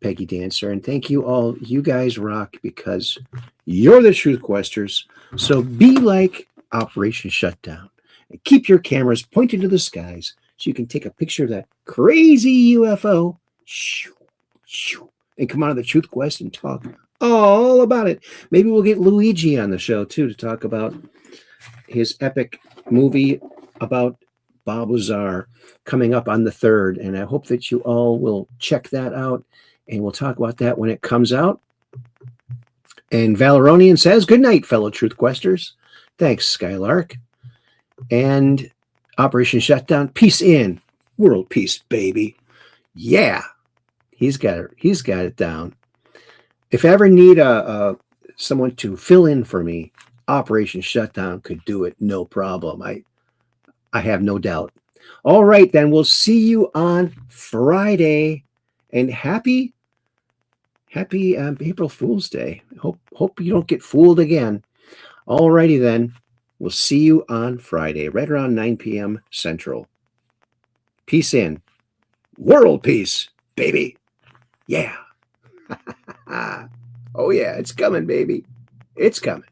Peggy Dancer. And thank you all. You guys rock because you're the Truth Questers. So be like Operation Shutdown and keep your cameras pointed to the skies so you can take a picture of that crazy UFO. And come out of the Truth Quest and talk all about it. Maybe we'll get Luigi on the show, too, to talk about his epic movie about Bob Lazar coming up on the 3rd. And I hope that you all will check that out. And we'll talk about that when it comes out. And Valeronian says, good night, fellow Truth Questers. Thanks, Skylark. And Operation Shutdown, peace in. World peace, baby. Yeah. He's got it down. If I ever need someone to fill in for me, Operation Shutdown could do it, no problem. I have no doubt. All right, then we'll see you on Friday, and happy April Fool's Day. Hope you don't get fooled again. All righty then, we'll see you on Friday, right around 9 p.m. Central. Peace in, world peace, baby. Yeah. Oh, yeah, it's coming, baby. It's coming.